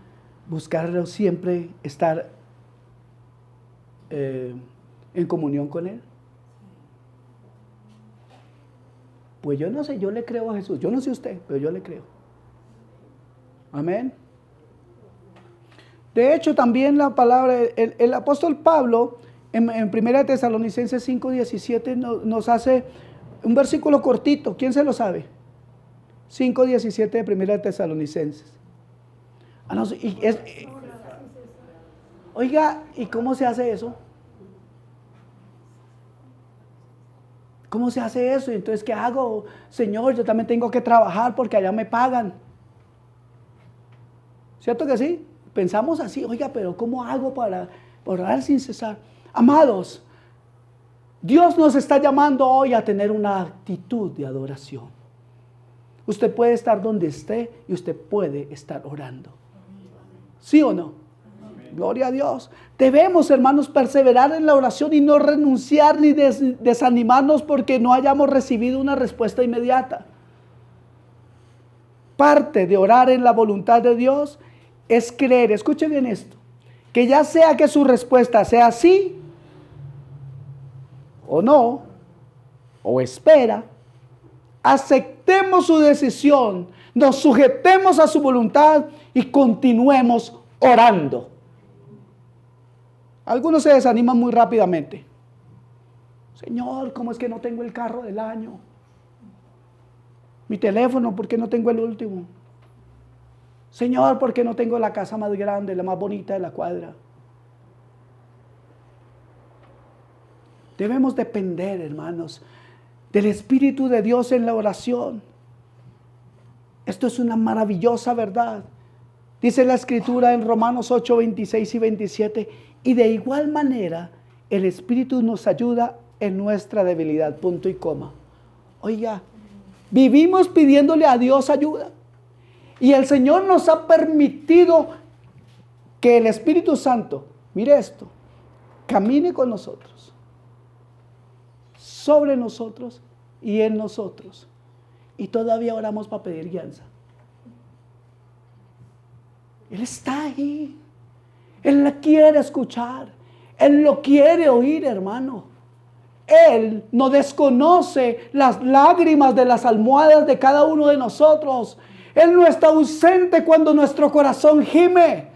buscarlo siempre, estar en comunión con Él? Pues yo no sé, yo le creo a Jesús. Yo no sé usted, pero yo le creo. Amén. De hecho, también la palabra, el apóstol Pablo, en 1 Tesalonicenses 5:17, nos hace un versículo cortito. ¿Quién se lo sabe? 5:17 de 1 Tesalonicenses. Oiga, ¿y cómo se hace eso? ¿Cómo se hace eso? Y entonces, ¿qué hago? Señor, yo también tengo que trabajar porque allá me pagan. ¿Cierto que sí? Pensamos así, oiga, pero ¿cómo hago para orar sin cesar? Amados, Dios nos está llamando hoy a tener una actitud de adoración. Usted puede estar donde esté y usted puede estar orando. ¿Sí o no? Amén. Gloria a Dios. Debemos, hermanos, perseverar en la oración y no renunciar ni desanimarnos porque no hayamos recibido una respuesta inmediata. Parte de orar en la voluntad de Dios es creer, escuche bien esto, que ya sea que su respuesta sea sí o no, o espera, aceptemos su decisión, nos sujetemos a su voluntad y continuemos orando. Algunos se desaniman muy rápidamente. Señor, ¿cómo es que no tengo el carro del año? Mi teléfono, ¿por qué no tengo el último? Señor, ¿por qué no tengo la casa más grande, la más bonita de la cuadra? Debemos depender, hermanos, del Espíritu de Dios en la oración. Esto es una maravillosa verdad. Dice la Escritura en Romanos 8, 26 y 27, y de igual manera el Espíritu nos ayuda en nuestra debilidad, punto y coma. Oiga, vivimos pidiéndole a Dios ayuda. Y el Señor nos ha permitido que el Espíritu Santo, mire esto, camine con nosotros, sobre nosotros y en nosotros. Y todavía oramos para pedir guianza. Él está ahí. Él la quiere escuchar. Él lo quiere oír, hermano. Él no desconoce las lágrimas de las almohadas de cada uno de nosotros. Él no está ausente cuando nuestro corazón gime.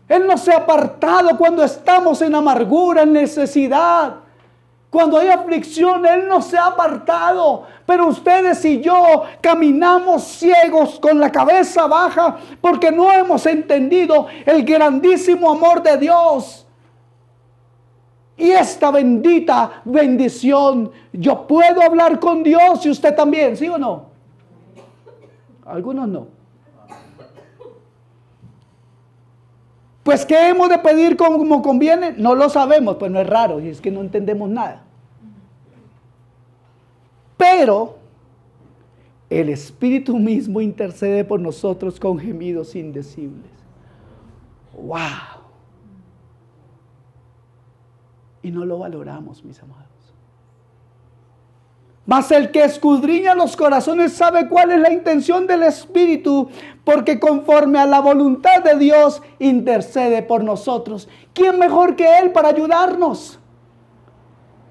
Él no se ha apartado cuando estamos en amargura, en necesidad. Cuando hay aflicción, Él no se ha apartado. Pero ustedes y yo caminamos ciegos con la cabeza baja porque no hemos entendido el grandísimo amor de Dios. Y esta bendita bendición, yo puedo hablar con Dios y usted también, ¿sí o no? Algunos no. Pues ¿qué hemos de pedir como conviene? No lo sabemos, pues no es raro, y es que no entendemos nada. Pero el Espíritu mismo intercede por nosotros con gemidos indecibles. ¡Wow! Y no lo valoramos, mis amados. Mas el que escudriña los corazones sabe cuál es la intención del Espíritu, porque conforme a la voluntad de Dios intercede por nosotros. ¿Quién mejor que Él para ayudarnos?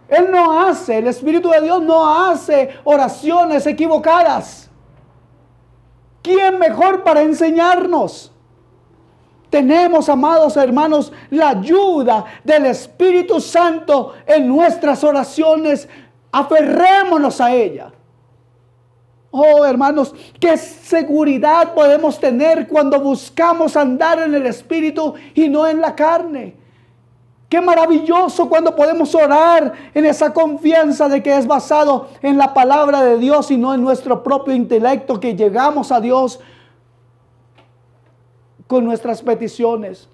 Él no hace, el Espíritu de Dios no hace oraciones equivocadas. ¿Quién mejor para enseñarnos? Tenemos, amados hermanos, la ayuda del Espíritu Santo en nuestras oraciones. Aferrémonos a ella. Oh, hermanos, qué seguridad podemos tener cuando buscamos andar en el Espíritu y no en la carne. Qué maravilloso cuando podemos orar en esa confianza de que es basado en la palabra de Dios y no en nuestro propio intelecto, que llegamos a Dios con nuestras peticiones.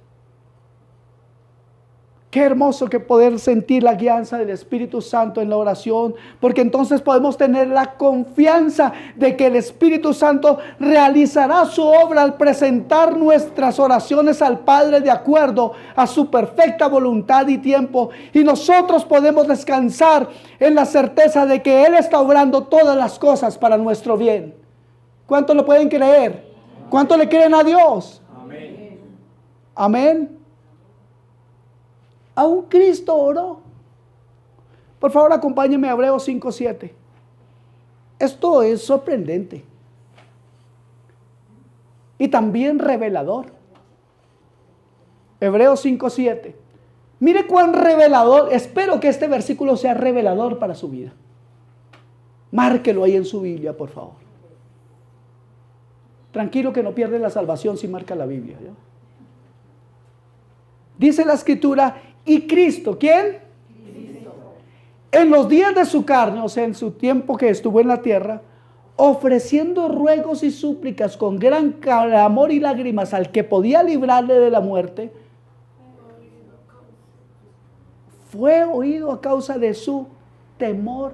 Qué hermoso que poder sentir la guianza del Espíritu Santo en la oración, porque entonces podemos tener la confianza de que el Espíritu Santo realizará su obra al presentar nuestras oraciones al Padre de acuerdo a su perfecta voluntad y tiempo. Y nosotros podemos descansar en la certeza de que Él está obrando todas las cosas para nuestro bien. ¿Cuánto lo pueden creer? ¿Cuánto le creen a Dios? Amén. Amén. Aún Cristo oró. Por favor, acompáñenme a Hebreos 5:7. Esto es sorprendente y también revelador. Hebreos 5:7. Mire cuán revelador. Espero que este versículo sea revelador para su vida. Márquelo ahí en su Biblia, por favor. Tranquilo que no pierde la salvación si marca la Biblia, ¿ya? Dice la Escritura, y Cristo, ¿quién? Cristo. En los días de su carne, o sea, en su tiempo que estuvo en la tierra, ofreciendo ruegos y súplicas con gran clamor y lágrimas al que podía librarle de la muerte, fue oído a causa de su temor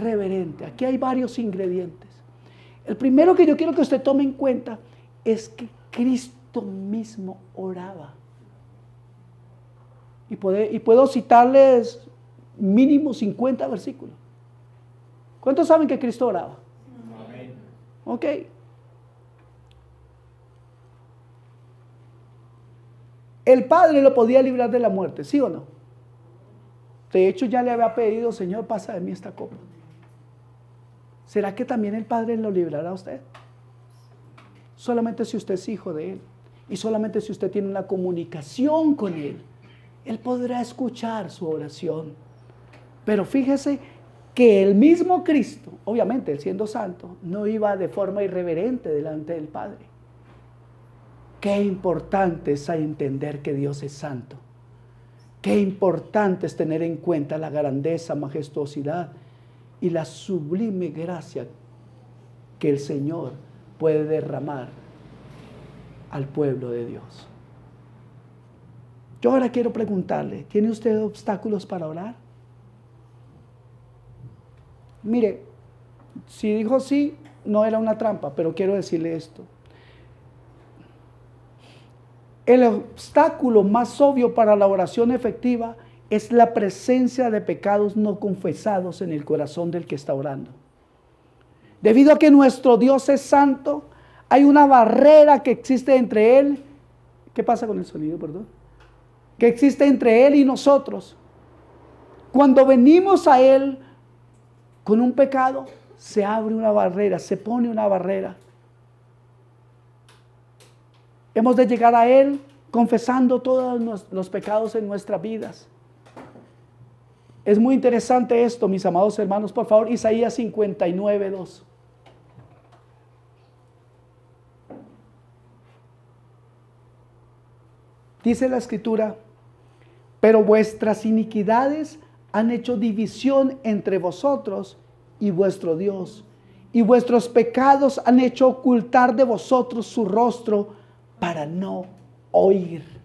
reverente. Aquí hay varios ingredientes. El primero que yo quiero que usted tome en cuenta es que Cristo mismo oraba. Y puedo citarles mínimo 50 versículos. ¿Cuántos saben que Cristo oraba? Amén. Ok. El Padre lo podía librar de la muerte, ¿sí o no? De hecho, ya le había pedido, Señor, pasa de mí esta copa. ¿Será que también el Padre lo librará a usted? Solamente si usted es hijo de Él. Y solamente si usted tiene una comunicación con Él. Él podrá escuchar su oración. Pero fíjese que el mismo Cristo, obviamente Él siendo santo, no iba de forma irreverente delante del Padre. Qué importante es entender que Dios es santo. Qué importante es tener en cuenta la grandeza, majestuosidad y la sublime gracia que el Señor puede derramar al pueblo de Dios. Yo ahora quiero preguntarle, ¿tiene usted obstáculos para orar? Mire, si dijo sí, no era una trampa, pero quiero decirle esto. El obstáculo más obvio para la oración efectiva es la presencia de pecados no confesados en el corazón del que está orando. Debido a que nuestro Dios es santo, hay una barrera que existe entre Él. ¿Qué pasa con el sonido, perdón? Que existe entre Él y nosotros. Cuando venimos a Él con un pecado, se abre una barrera, se pone una barrera. Hemos de llegar a Él confesando todos los pecados en nuestras vidas. Es muy interesante esto, mis amados hermanos. Por favor, Isaías 59:2. Dice la Escritura: pero vuestras iniquidades han hecho división entre vosotros y vuestro Dios, y vuestros pecados han hecho ocultar de vosotros su rostro para no oír.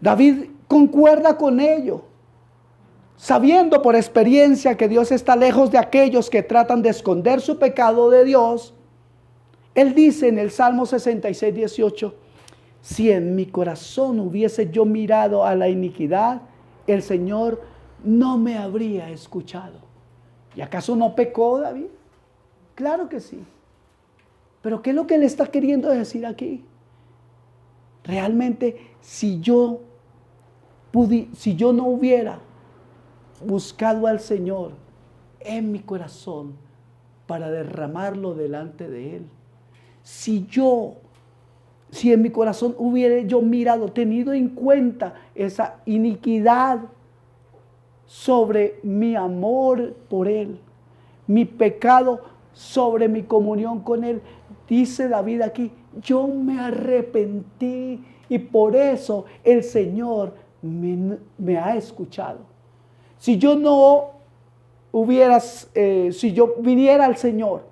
David concuerda con ello, sabiendo por experiencia que Dios está lejos de aquellos que tratan de esconder su pecado de Dios. Él dice en el Salmo 66:18: si en mi corazón hubiese yo mirado a la iniquidad, el Señor no me habría escuchado. ¿Y acaso no pecó David? Claro que sí. Pero ¿qué es lo que él está queriendo decir aquí? Realmente, si yo no hubiera buscado al Señor en mi corazón para derramarlo delante de Él, si en mi corazón hubiera yo mirado, tenido en cuenta esa iniquidad sobre mi amor por Él, mi pecado sobre mi comunión con Él, dice David aquí: yo me arrepentí y por eso el Señor me ha escuchado. Si yo viniera al Señor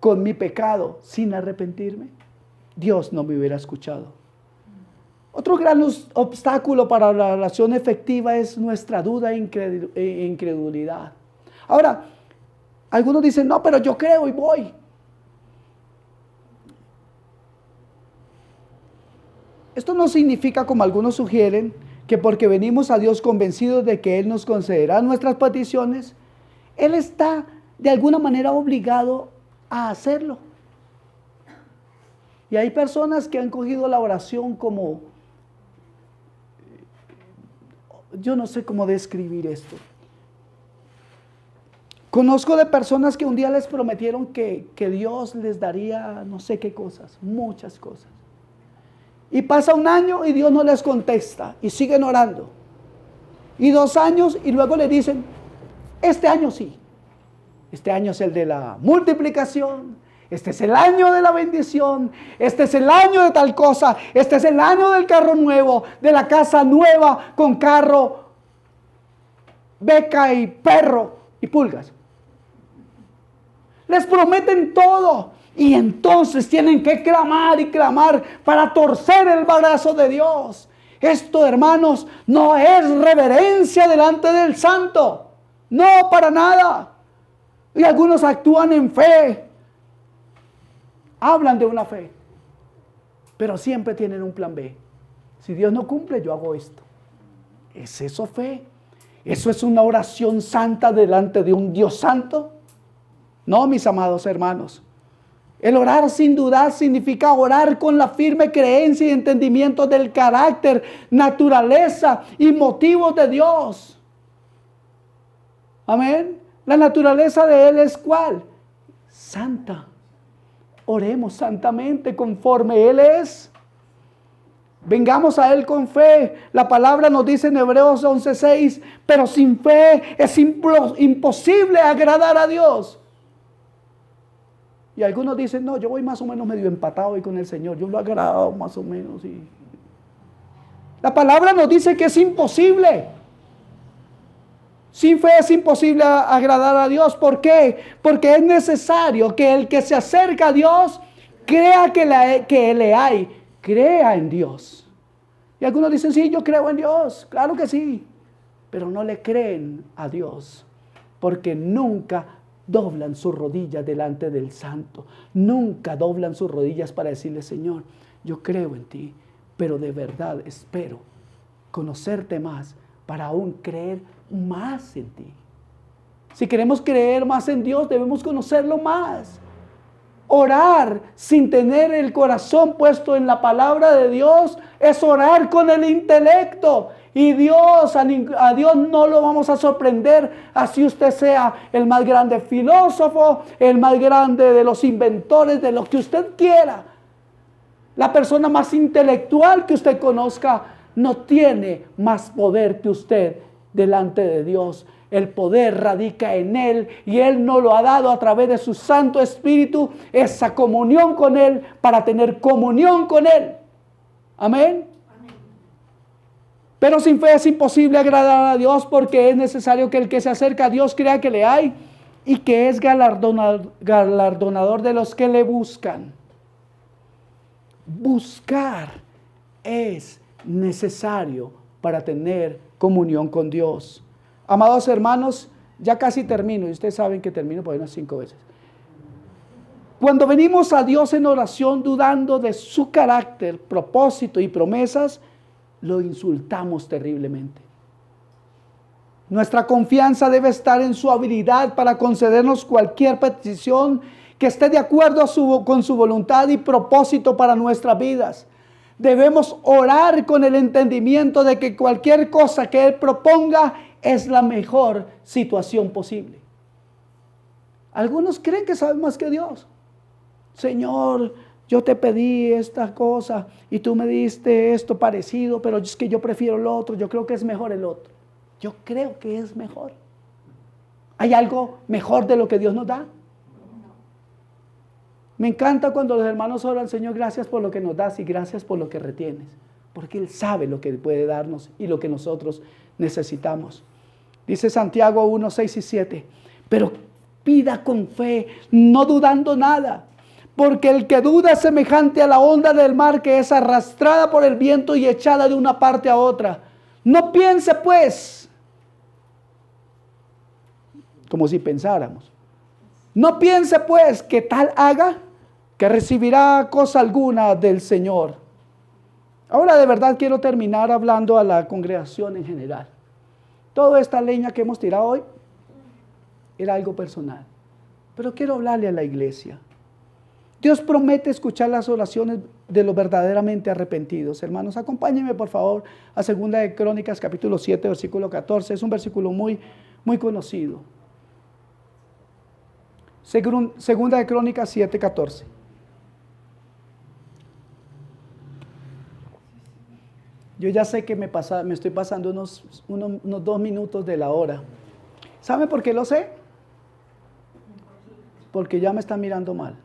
con mi pecado sin arrepentirme, Dios no me hubiera escuchado. Otro gran obstáculo para la oración efectiva es nuestra duda e incredulidad. Ahora, algunos dicen: no, pero yo creo y voy. Esto no significa, como algunos sugieren, que porque venimos a Dios convencidos de que Él nos concederá nuestras peticiones, Él está de alguna manera obligado a hacerlo. Y hay personas que han cogido la oración como, yo no sé cómo describir esto. Conozco de personas que un día les prometieron que Dios les daría no sé qué cosas, muchas cosas. Y pasa un año y Dios no les contesta y siguen orando. Y 2 años y luego le dicen: este año sí. Este año es el de la multiplicación. Este es el año de la bendición. Este es el año de tal cosa. Este es el año del carro nuevo, de la casa nueva con carro. beca y perro y pulgas. Les prometen todo y entonces tienen que clamar y clamar para torcer el brazo de Dios. Esto, hermanos, no es reverencia delante del santo. No, para nada. Y algunos actúan en fe. Hablan de una fe. Pero siempre tienen un plan B. Si Dios no cumple, yo hago esto. ¿Es eso fe? ¿Eso es una oración santa delante de un Dios santo? No, mis amados hermanos. El orar sin dudar significa orar con la firme creencia y entendimiento del carácter, naturaleza y motivos de Dios. Amén. La naturaleza de Él es ¿cuál? Santa. Oremos santamente conforme Él es. Vengamos a Él con fe. La palabra nos dice en Hebreos 11:6, pero sin fe es imposible agradar a Dios. Y algunos dicen, no, yo voy más o menos medio empatado ahí con el Señor. Yo lo he agradado más o menos. Y la palabra nos dice que es imposible. Sin fe es imposible agradar a Dios. ¿Por qué? Porque es necesario que el que se acerca a Dios crea que le hay. Crea en Dios. Y algunos dicen, sí, yo creo en Dios. Claro que sí. Pero no le creen a Dios. Porque nunca doblan sus rodillas delante del Santo. Nunca doblan sus rodillas para decirle, Señor, yo creo en ti, pero de verdad espero conocerte más para aún creer más en ti. Si queremos creer más en Dios, debemos conocerlo más. Orar sin tener el corazón puesto en la palabra de Dios es orar con el intelecto. Y a Dios no lo vamos a sorprender así usted sea el más grande filósofo, el más grande de los inventores, de lo que usted quiera. La persona más intelectual que usted conozca no tiene más poder que usted delante de Dios. El poder radica en Él y Él nos lo ha dado a través de su Santo Espíritu, esa comunión con Él para tener comunión con Él. Amén. Pero sin fe es imposible agradar a Dios porque es necesario que el que se acerca a Dios crea que le hay y que es galardonador de los que le buscan. Buscar es necesario para tener comunión con Dios. Amados hermanos, ya casi termino y ustedes saben que termino por unas 5 veces. Cuando venimos a Dios en oración dudando de su carácter, propósito y promesas, lo insultamos terriblemente. Nuestra confianza debe estar en su habilidad para concedernos cualquier petición que esté de acuerdo con su voluntad y propósito para nuestras vidas. Debemos orar con el entendimiento de que cualquier cosa que Él proponga es la mejor situación posible. Algunos creen que saben más que Dios. Señor, yo te pedí esta cosa y tú me diste esto parecido, pero es que yo prefiero el otro, yo creo que es mejor el otro. Yo creo que es mejor. ¿Hay algo mejor de lo que Dios nos da? Me encanta cuando los hermanos oran, Señor, gracias por lo que nos das y gracias por lo que retienes, porque Él sabe lo que puede darnos y lo que nosotros necesitamos. Dice Santiago 1, 6 y 7, pero pida con fe, no dudando nada, porque el que duda es semejante a la onda del mar que es arrastrada por el viento y echada de una parte a otra. No piense pues, como si pensáramos, no piense pues que tal haga, que recibirá cosa alguna del Señor. Ahora de verdad quiero terminar hablando a la congregación en general. Toda esta leña que hemos tirado hoy era algo personal, pero quiero hablarle a la iglesia. Dios promete escuchar las oraciones de los verdaderamente arrepentidos. Hermanos, acompáñenme por favor a 2 de Crónicas capítulo 7, versículo 14. Es un versículo muy conocido. 2 de Crónicas 7, 14. Yo ya sé que me estoy pasando unos 2 minutos de la hora. ¿Sabe por qué lo sé? Porque ya me están mirando mal.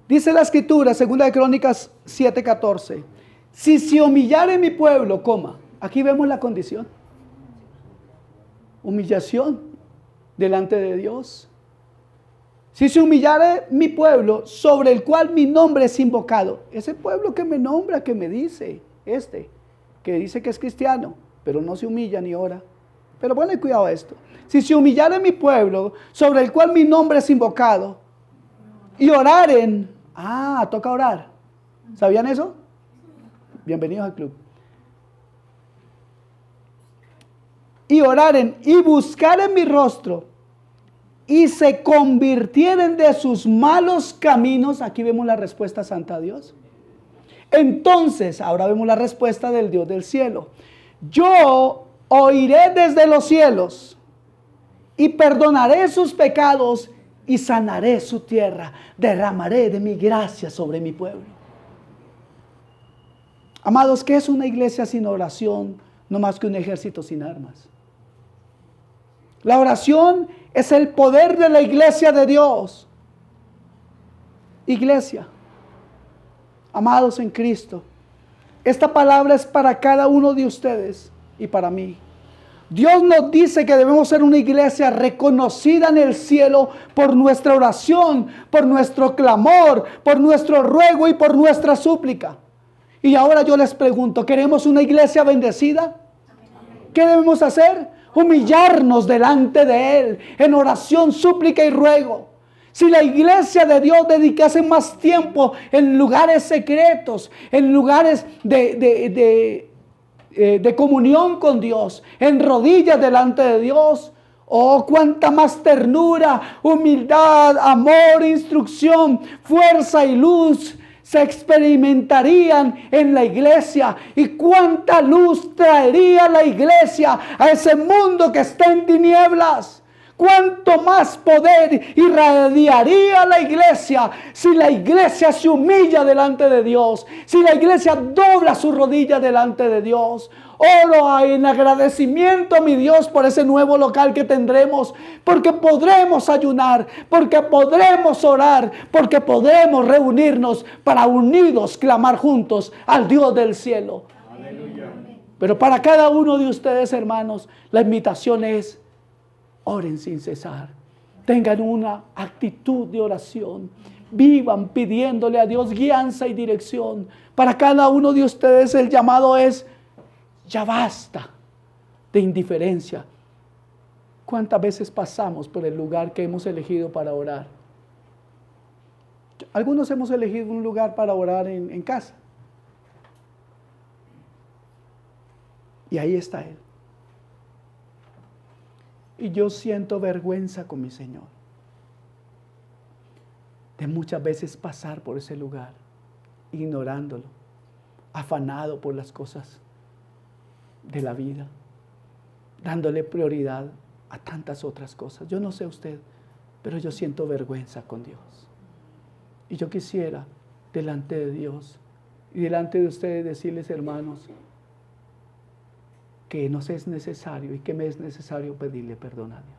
Dice la Escritura, 2 de Crónicas 7:14. Si se humillare mi pueblo, Aquí vemos la condición. Humillación delante de Dios. Si se humillare mi pueblo, sobre el cual mi nombre es invocado. Ese pueblo que me nombra, que me dice, que dice que es cristiano, pero no se humilla ni ora. Pero ponle cuidado a esto. Si se humillare mi pueblo, sobre el cual mi nombre es invocado, y oraren, toca orar. ¿Sabían eso? Bienvenidos al club. Y oraren y buscaren mi rostro y se convirtieren de sus malos caminos. Aquí vemos la respuesta santa a Dios. Entonces, ahora vemos la respuesta del Dios del cielo. Yo oiré desde los cielos y perdonaré sus pecados y sanaré su tierra. Derramaré de mi gracia sobre mi pueblo. Amados, ¿qué es una iglesia sin oración? No más que un ejército sin armas. La oración es el poder de la iglesia de Dios. Iglesia, amados en Cristo, esta palabra es para cada uno de ustedes y para mí. Dios nos dice que debemos ser una iglesia reconocida en el cielo por nuestra oración, por nuestro clamor, por nuestro ruego y por nuestra súplica. Y ahora yo les pregunto, ¿queremos una iglesia bendecida? ¿Qué debemos hacer? Humillarnos delante de Él en oración, súplica y ruego. Si la iglesia de Dios dedicase más tiempo en lugares secretos, en lugares de comunión con Dios, en rodillas delante de Dios, oh, cuánta más ternura, humildad, amor, instrucción, fuerza y luz se experimentarían en la iglesia, y cuánta luz traería la iglesia a ese mundo que está en tinieblas. Cuánto más poder irradiaría la iglesia si la iglesia se humilla delante de Dios, si la iglesia dobla su rodilla delante de Dios. Oro en agradecimiento a mi Dios por ese nuevo local que tendremos, porque podremos ayunar, porque podremos orar, porque podremos reunirnos para unidos clamar juntos al Dios del cielo. Aleluya. Pero para cada uno de ustedes, hermanos, la invitación es: oren sin cesar, tengan una actitud de oración, vivan pidiéndole a Dios guianza y dirección. Para cada uno de ustedes el llamado es: ya basta de indiferencia. ¿Cuántas veces pasamos por el lugar que hemos elegido para orar? Algunos hemos elegido un lugar para orar en casa. Y ahí está Él. Y yo siento vergüenza con mi Señor de muchas veces pasar por ese lugar, ignorándolo, afanado por las cosas de la vida, dándole prioridad a tantas otras cosas. Yo no sé usted, pero yo siento vergüenza con Dios. Y yo quisiera delante de Dios y delante de ustedes decirles, hermanos, que nos es necesario y que me es necesario pedirle perdón a Dios.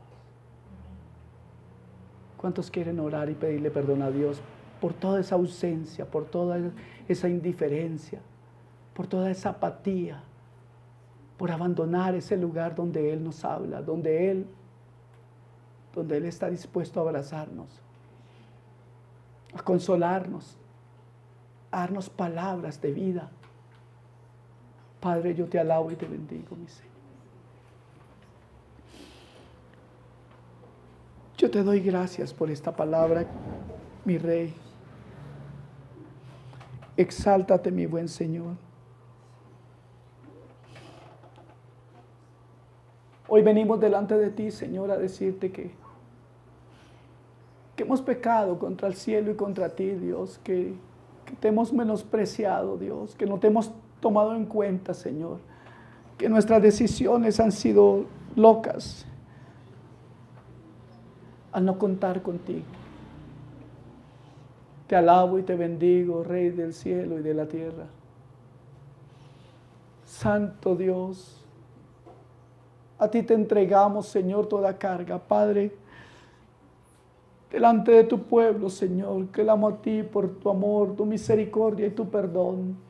¿Cuántos quieren orar y pedirle perdón a Dios por toda esa ausencia, por toda esa indiferencia, por toda esa apatía, por abandonar ese lugar donde Él nos habla, donde Él está dispuesto a abrazarnos, a consolarnos, a darnos palabras de vida? Padre, yo te alabo y te bendigo, mi Señor. Yo te doy gracias por esta palabra, mi Rey. Exáltate, mi buen Señor. Hoy venimos delante de ti, Señor, a decirte que hemos pecado contra el cielo y contra ti, Dios, que te hemos menospreciado, Dios, que no te hemos tomado en cuenta, Señor, que nuestras decisiones han sido locas al no contar contigo. Te alabo y te bendigo, Rey del cielo y de la tierra. Santo Dios, a ti te entregamos, Señor, toda carga, Padre, delante de tu pueblo, Señor, clamo a ti por tu amor, tu misericordia y tu perdón.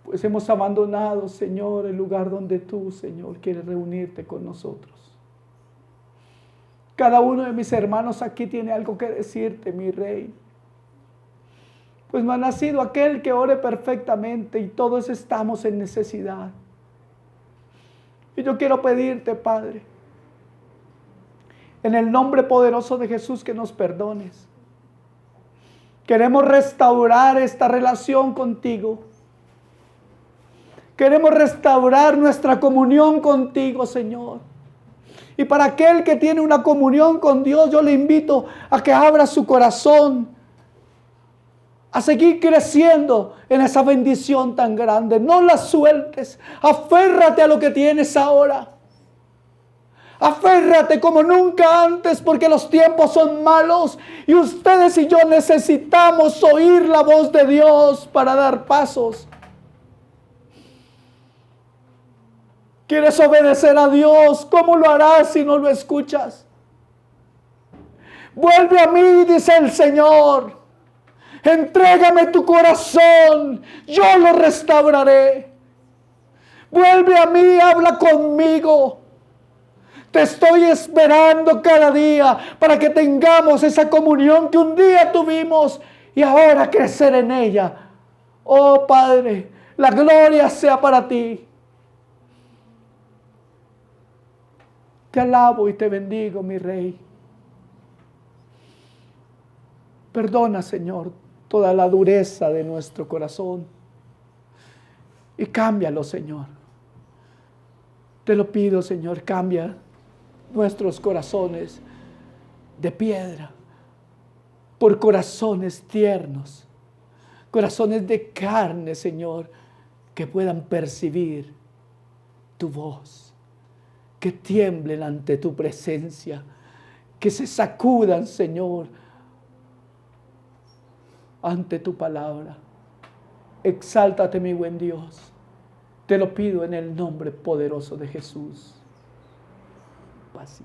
Pues hemos abandonado, Señor, el lugar donde tú, Señor, quieres reunirte con nosotros. Cada uno de mis hermanos aquí tiene algo que decirte, mi Rey. Pues no ha nacido aquel que ore perfectamente y todos estamos en necesidad. Y yo quiero pedirte, Padre, en el nombre poderoso de Jesús, que nos perdones. Queremos restaurar esta relación contigo. Queremos restaurar nuestra comunión contigo, Señor. Y para aquel que tiene una comunión con Dios, yo le invito a que abra su corazón, a seguir creciendo en esa bendición tan grande. No la sueltes. Aférrate a lo que tienes ahora. Aférrate como nunca antes, porque los tiempos son malos y ustedes y yo necesitamos oír la voz de Dios para dar pasos. ¿Quieres obedecer a Dios? ¿Cómo lo harás si no lo escuchas? Vuelve a mí, dice el Señor. Entrégame tu corazón, yo lo restauraré. Vuelve a mí, habla conmigo. Te estoy esperando cada día para que tengamos esa comunión que un día tuvimos y ahora crecer en ella. Oh Padre, la gloria sea para ti. Te alabo y te bendigo, mi Rey. Perdona, Señor, toda la dureza de nuestro corazón y cámbialo, Señor. Te lo pido, Señor, cambia nuestros corazones de piedra por corazones tiernos, corazones de carne, Señor, que puedan percibir tu voz, que tiemblen ante tu presencia, que se sacudan, Señor, ante tu palabra. Exáltate, mi buen Dios. Te lo pido en el nombre poderoso de Jesús. Paz.